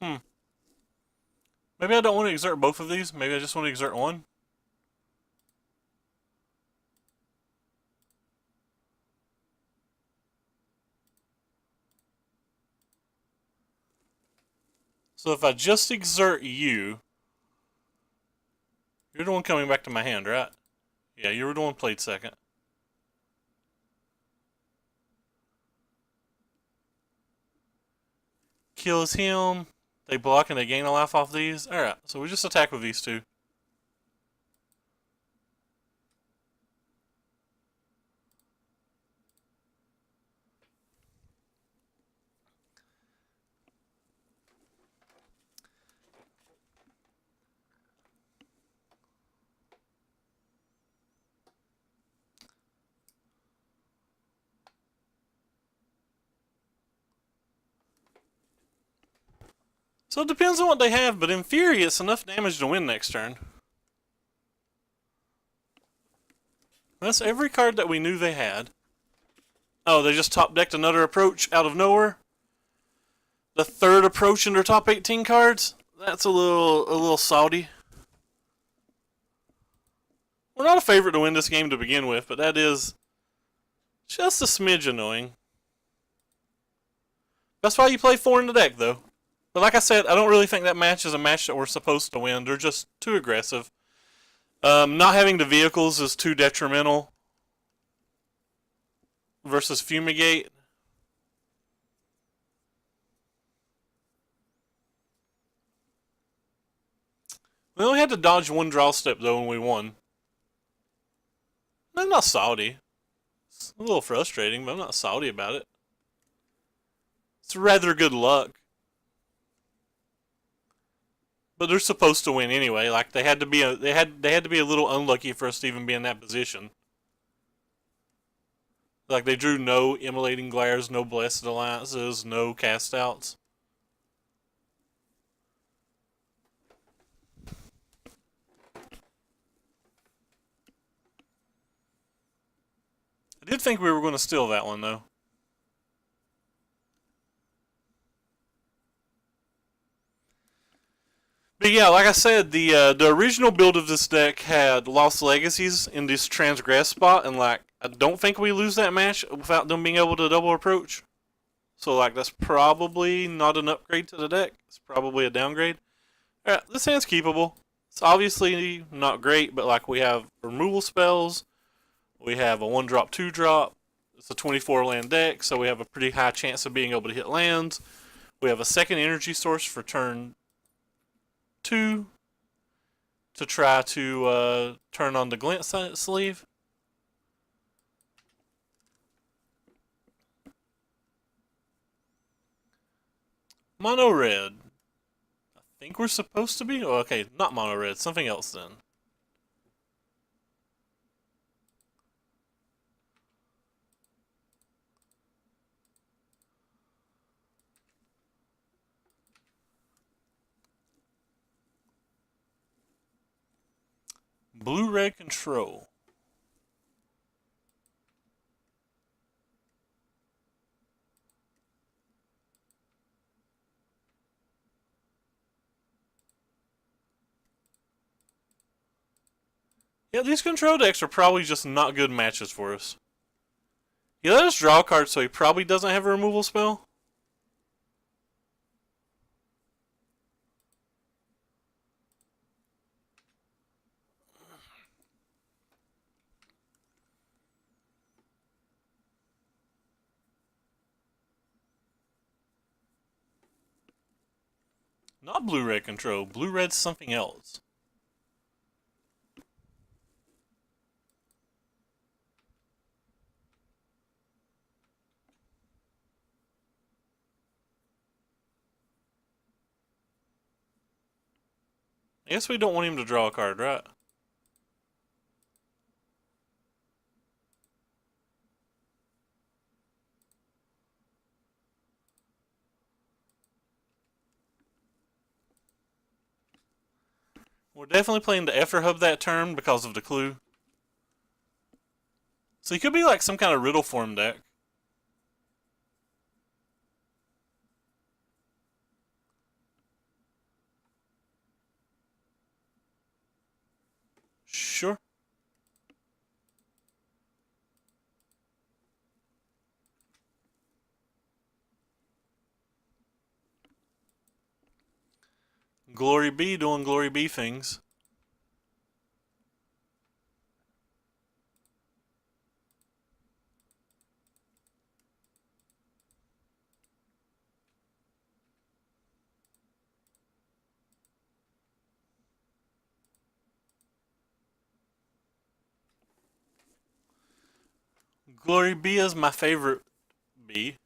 Maybe I don't want to exert both of these. Maybe I just want to exert one. So if I just exert you, you're the one coming back to my hand, right? Yeah, you were the one played second. Kills him. They block and they gain a life off these. Alright, so we just attack with these two. So it depends on what they have, but in theory, it's enough damage to win next turn. That's every card that we knew they had. Oh, they just top decked another approach out of nowhere. The third approach in their top 18 cards. That's a little salty. We're not a favorite to win this game to begin with, but that is just a smidge annoying. That's why you play 4 in the deck, though. But like I said, I don't really think that match is a match that we're supposed to win. They're just too aggressive. Not having the vehicles is too detrimental. Versus Fumigate. We only had to dodge one draw step, though, when we won. I'm not salty. It's a little frustrating, but I'm not salty about it. It's rather good luck. But they're supposed to win anyway. Like they had to be a little unlucky for us to even be in that position. Like they drew no immolating glares, no blessed alliances, no cast outs. I did think we were going to steal that one though. But yeah, like I said, the original build of this deck had Lost Legacies in this Transgress spot, and like I don't think we lose that match without them being able to double approach. So like that's probably not an upgrade to the deck. It's probably a downgrade. Alright, this hand's keepable. It's obviously not great, but like we have removal spells, we have a 1-drop, 2-drop. It's a 24 land deck, so we have a pretty high chance of being able to hit lands. We have a second energy source for turn 2 to try to turn on the glint sleeve. Mono red. I think we're supposed to be. Oh, okay, not mono red. Something else then. Blue red control. Yeah, these control decks are probably just not good matches for us. He let us draw a card, so he probably doesn't have a removal spell. Not blue-red control. Blue-red's something else. I guess we don't want him to draw a card, right? We're definitely playing the Effer Hub that turn because of the clue. So he could be like some kind of riddle form deck. Glory B doing Glory B things. Glory B is my favorite B.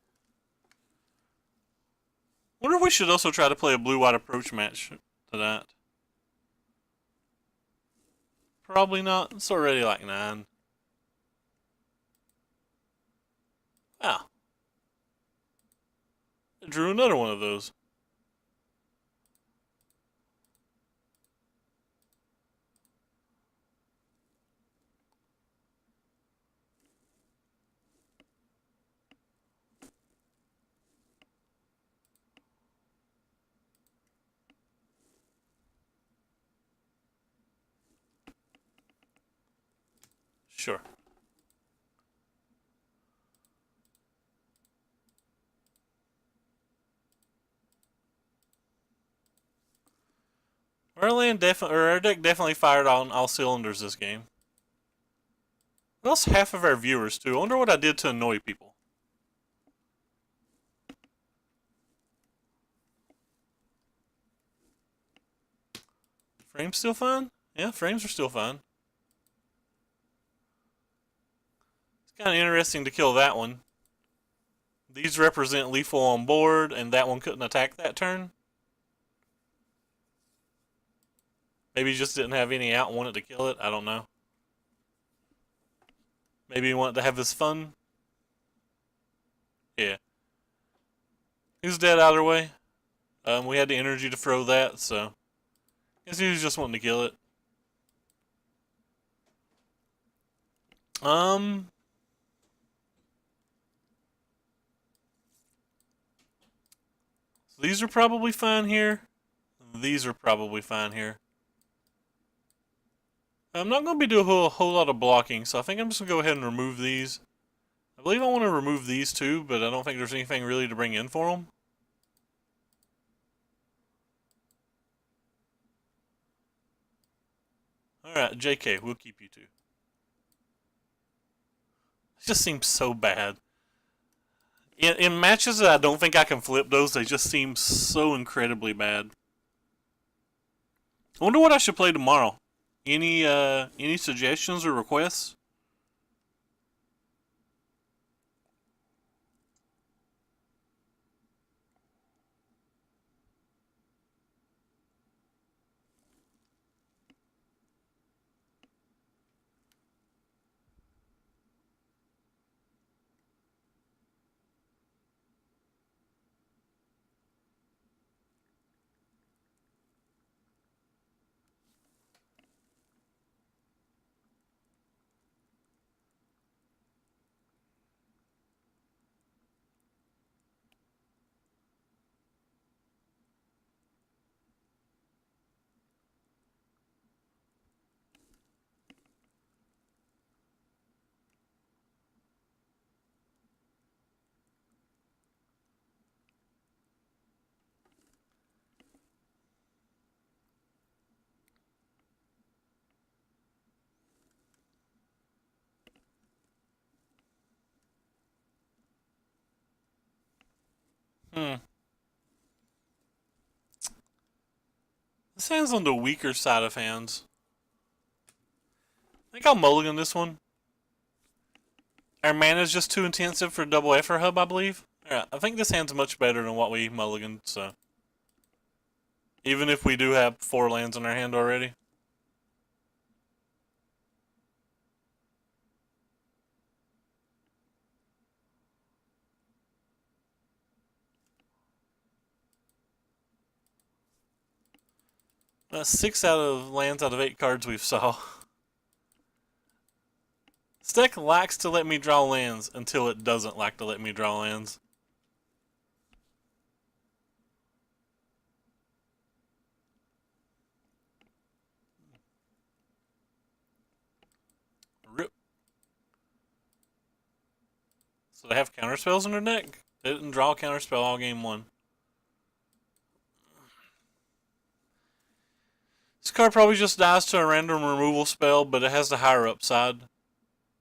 Wonder if we should also try to play a blue-white approach match to that. Probably not. It's already like 9. Ah. I drew another one of those. Sure. Our deck definitely fired on all cylinders this game. We lost half of our viewers too. I wonder what I did to annoy people. Frames still fine? Yeah, frames are still fine. It's kind of interesting to kill that one. These represent lethal on board, and that one couldn't attack that turn. Maybe he just didn't have any out and wanted to kill it. I don't know. Maybe he wanted to have his fun. Yeah. He was dead either way. We had the energy to throw that, so I guess he was just wanting to kill it. So these are probably fine here. These are probably fine here. I'm not going to be doing a whole lot of blocking, so I think I'm just going to go ahead and remove these. I believe I want to remove these too, but I don't think there's anything really to bring in for them. Alright, JK, we'll keep you two. It just seems so bad. In matches that I don't think I can flip those, they just seem so incredibly bad. I wonder what I should play tomorrow. Any suggestions or requests? Hmm. This hand's on the weaker side of hands. I think I'll mulligan this one. Our mana's just too intensive for double Effer hub, I believe. Alright, I think this hand's much better than what we mulliganed, so. Even if we do have 4 lands in our hand already. That's 6 lands out of 8 cards we've saw. This deck likes to let me draw lands until it doesn't like to let me draw lands. Rip. So they have counterspells in their deck? They didn't draw a counterspell all game 1. This card probably just dies to a random removal spell, but it has the higher upside.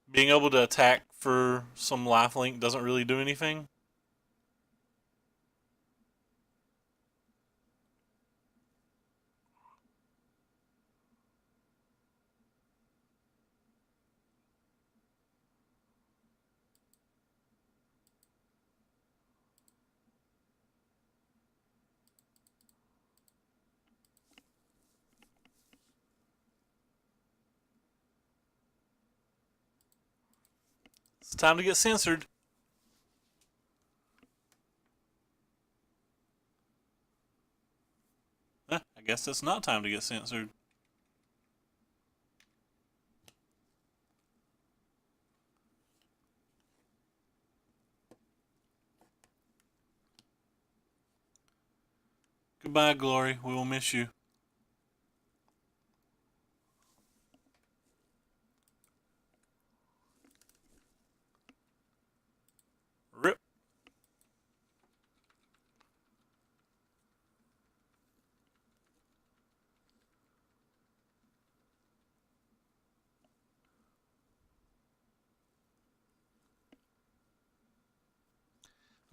Being able to attack for some lifelink doesn't really do anything. It's time to get censored. I guess it's not time to get censored. Goodbye, Glory. We will miss you. Rip.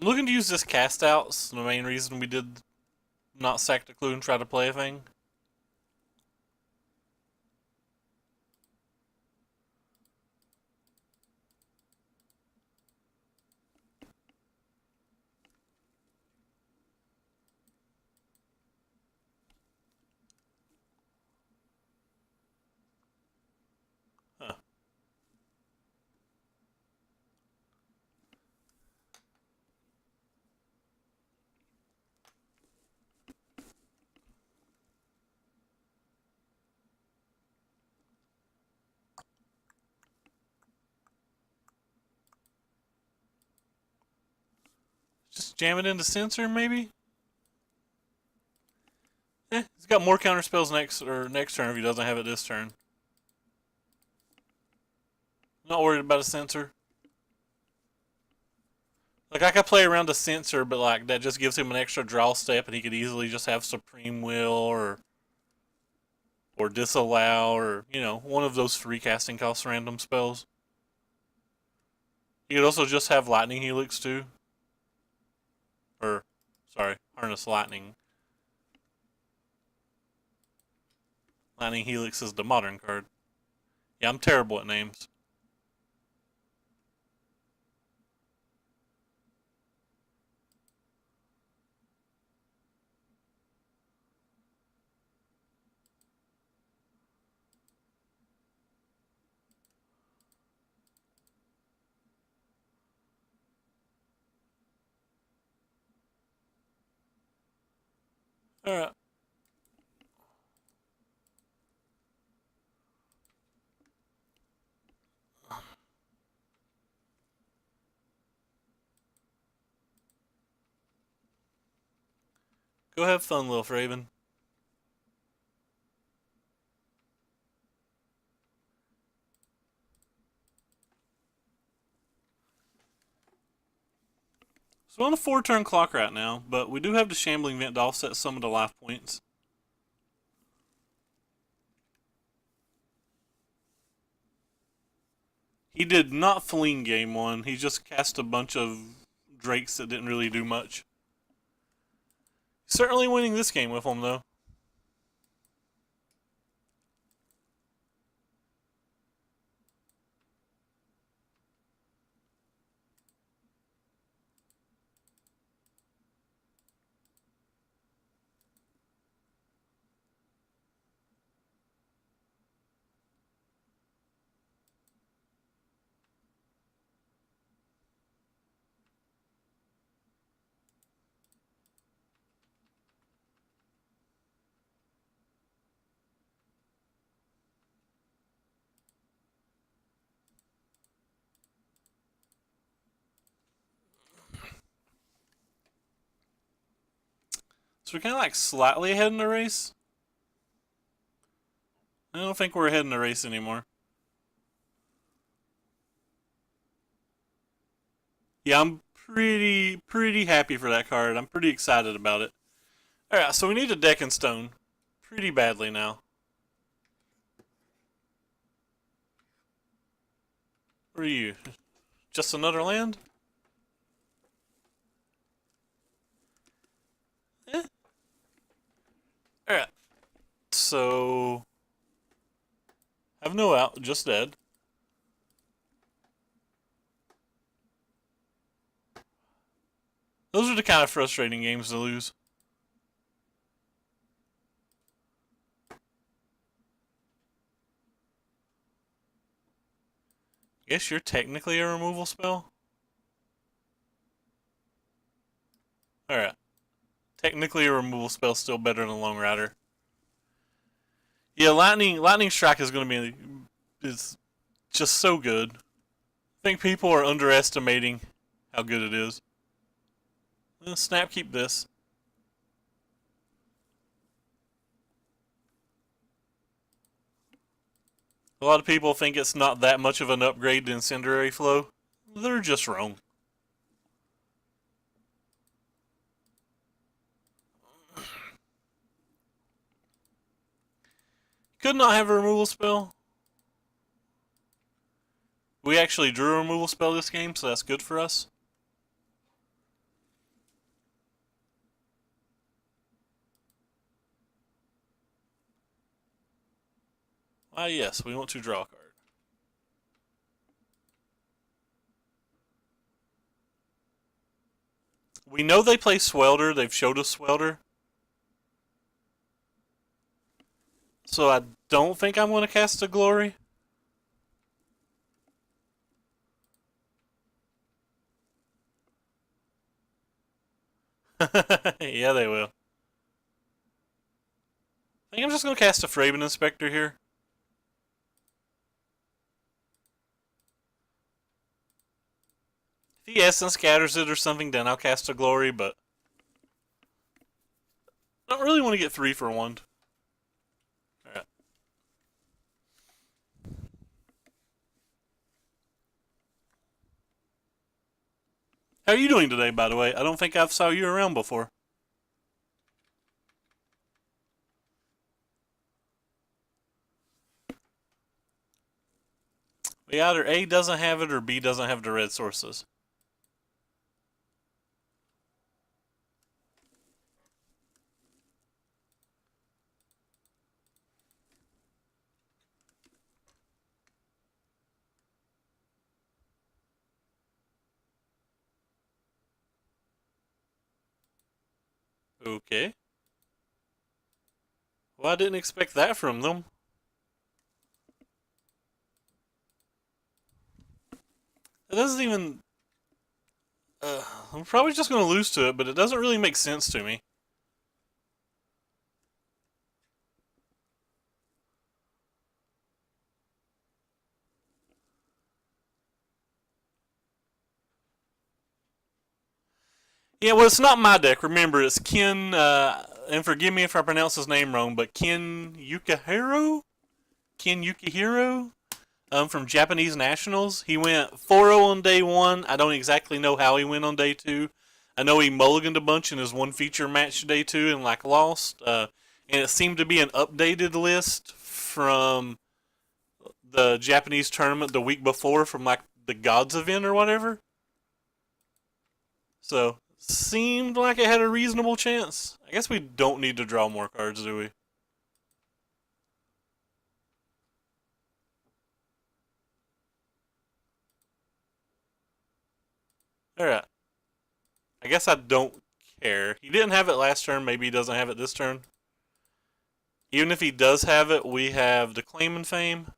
I'm looking to use this cast out. It's the main reason we did not sack the clue and try to play a thing. Huh. Just jam it into censor, maybe? He's got more counter spells next turn if he doesn't have it this turn. Not worried about a censor. Like, I could play around a censor, but like that just gives him an extra draw step, and he could easily just have Supreme Will or Disallow, or one of those free casting cost random spells. He could also just have Lightning Helix too. Or, sorry, Harness Lightning. Lightning Helix is the modern card. Yeah, I'm terrible at names. Alright. Go have fun, little Raven. So we're on a 4-turn clock right now, but we do have the Shambling Vent to offset some of the life points. He did not fling game one. He just cast a bunch of drakes that didn't really do much. Certainly winning this game with them, though. So we're kind of like slightly ahead in the race. I don't think we're ahead in the race anymore. Yeah, I'm pretty happy for that card. I'm pretty excited about it. Alright, so we need a deck in stone. Pretty badly now. What are you? Just another land? Eh. Alright. So... have no out, just dead. Those are the kind of frustrating games to lose. Guess you're technically a removal spell? Alright. Technically a removal spell, still better than a Long Rider. Yeah, Lightning Strike is going to be is just so good. I think people are underestimating how good it is. Snap, keep this. A lot of people think it's not that much of an upgrade to Incendiary Flow. They're just wrong. Could not have a removal spell. We actually drew a removal spell this game, so that's good for us. Ah, yes, we want to draw a card. We know they play Swelter. They've showed us Swelter. So I don't think I'm going to cast a Glory. Yeah, they will. I think I'm just going to cast a Fraven Inspector here. If he Essence Scatters it or something, then I'll cast a Glory, but I don't really want to get 3 for 1. Alright. How are you doing today, by the way? I don't think I've saw you around before. Either A doesn't have it or B doesn't have the red sources. Okay. Well, I didn't expect that from them. It doesn't even... I'm probably just going to lose to it, but it doesn't really make sense to me. Yeah, well, it's not my deck. Remember, it's Ken, and forgive me if I pronounce his name wrong, but Ken Yukihiro? Ken Yukihiro? From Japanese Nationals. He went 4-0 on day 1. I don't exactly know how he went on day 2. I know he mulliganed a bunch in his one feature match day 2 and lost. And it seemed to be an updated list from the Japanese tournament the week before from the Gods event or whatever. So, seemed like it had a reasonable chance. I guess we don't need to draw more cards, do we? Alright. I guess I don't care. He didn't have it last turn. Maybe he doesn't have it this turn. Even if he does have it, we have the Claim and Fame.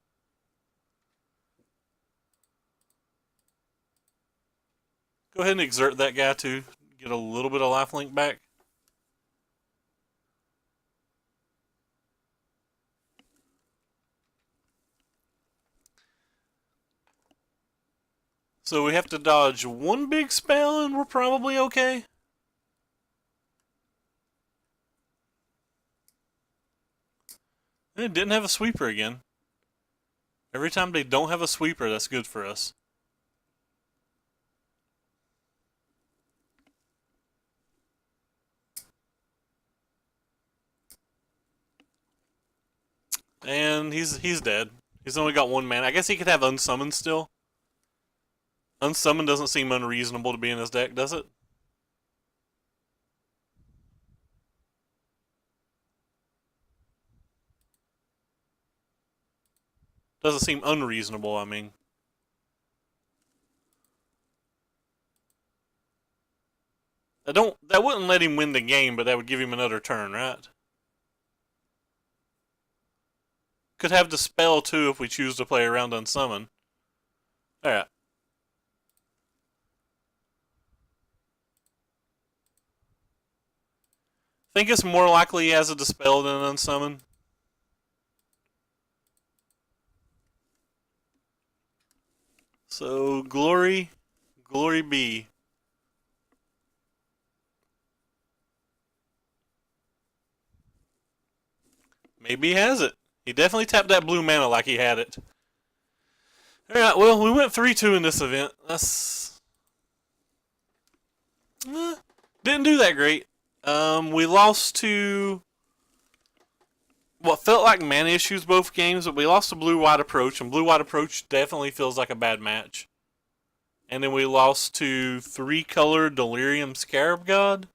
Go ahead and exert that guy to get a little bit of lifelink back. So we have to dodge one big spell and we're probably okay. And it didn't have a sweeper again. Every time they don't have a sweeper, that's good for us. And he's dead. He's only got 1 mana. I guess he could have Unsummon still. Unsummon doesn't seem unreasonable to be in his deck, does it? Doesn't seem unreasonable, I mean. That wouldn't let him win the game, but that would give him another turn, right? Could have the spell too if we choose to play around Unsummon. Alright. Think it's more likely he has a Dispel than an Unsummon. So, Glory be. Maybe he has it. He definitely tapped that blue mana like he had it. Alright, well, we went 3-2 in this event. That's... didn't do that great. We lost to what felt like mana issues both games, but we lost to Blue-White Approach, and Blue-White Approach definitely feels like a bad match. And then we lost to 3-color Delirium Scarab God.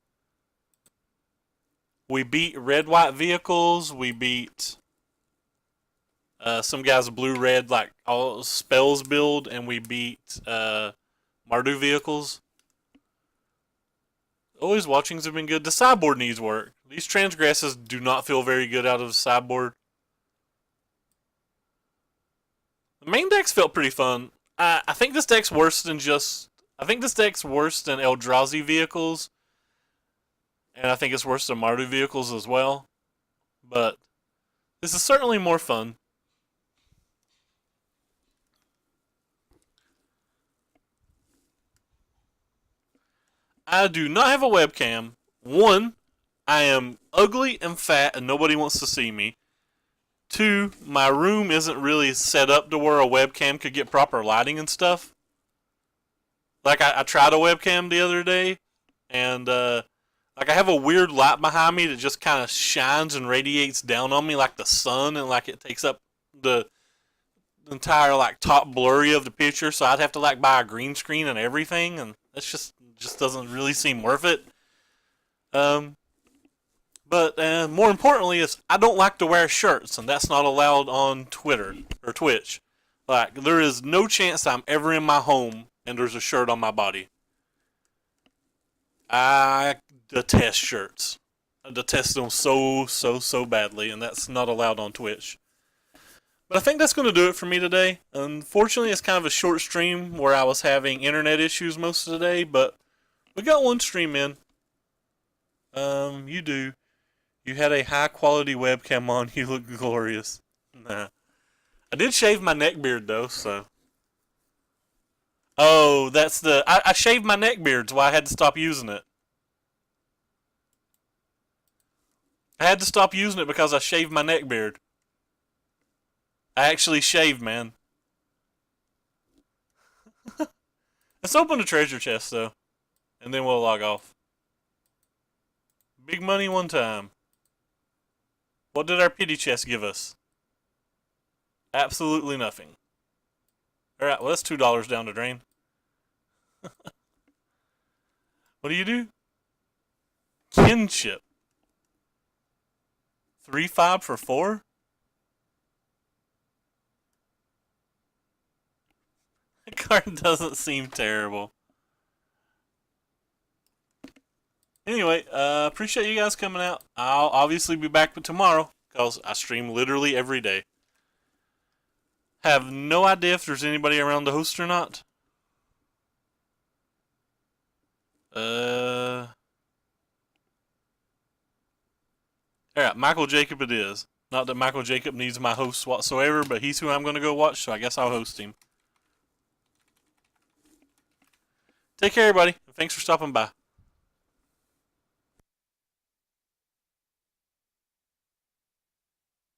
We beat Red-White Vehicles. We beat some guys blue-red, like all spells build, and we beat Mardu Vehicles. Always watchings have been good. The sideboard needs work. These transgresses do not feel very good out of the sideboard. The main decks felt pretty fun. I think this deck's worse than just... I think this deck's worse than Eldrazi Vehicles. And I think it's worse than Mardu Vehicles as well. But this is certainly more fun. I do not have a webcam. One, I am ugly and fat and nobody wants to see me. Two, my room isn't really set up to where a webcam could get proper lighting and stuff. Like, I tried a webcam the other day, and, like, I have a weird light behind me that just kind of shines and radiates down on me like the sun, and, like, it takes up the entire, like, top blurry of the picture, so I'd have to, like, buy a green screen and everything, and that's just doesn't really seem worth it. But more importantly is I don't like to wear shirts, and that's not allowed on Twitter or Twitch. Like, there is no chance I'm ever in my home and there's a shirt on my body. I detest shirts. I detest them so badly, and that's not allowed on Twitch. But I think that's going to do it for me today. Unfortunately, it's kind of a short stream where I was having internet issues most of the day, but we got one stream in. You do. You had a high quality webcam on. You look glorious. Nah. I did shave my neck beard though, so. Oh, that's the... I shaved my neck beard, so I had to stop using it. I had to stop using it because I shaved my neck beard. I actually shaved, man. Let's open the treasure chest, though. And then we'll log off. Big money one time. What did our pity chest give us? Absolutely nothing. Alright, well that's $2 down the drain. What do you do? Kinship. 3-5 for 4? That card doesn't seem terrible. Anyway, appreciate you guys coming out. I'll obviously be back tomorrow, because I stream literally every day. Have no idea if there's anybody around the host or not. Alright, Michael Jacob it is. Not that Michael Jacob needs my host whatsoever, but he's who I'm going to go watch, so I guess I'll host him. Take care, everybody. Thanks for stopping by.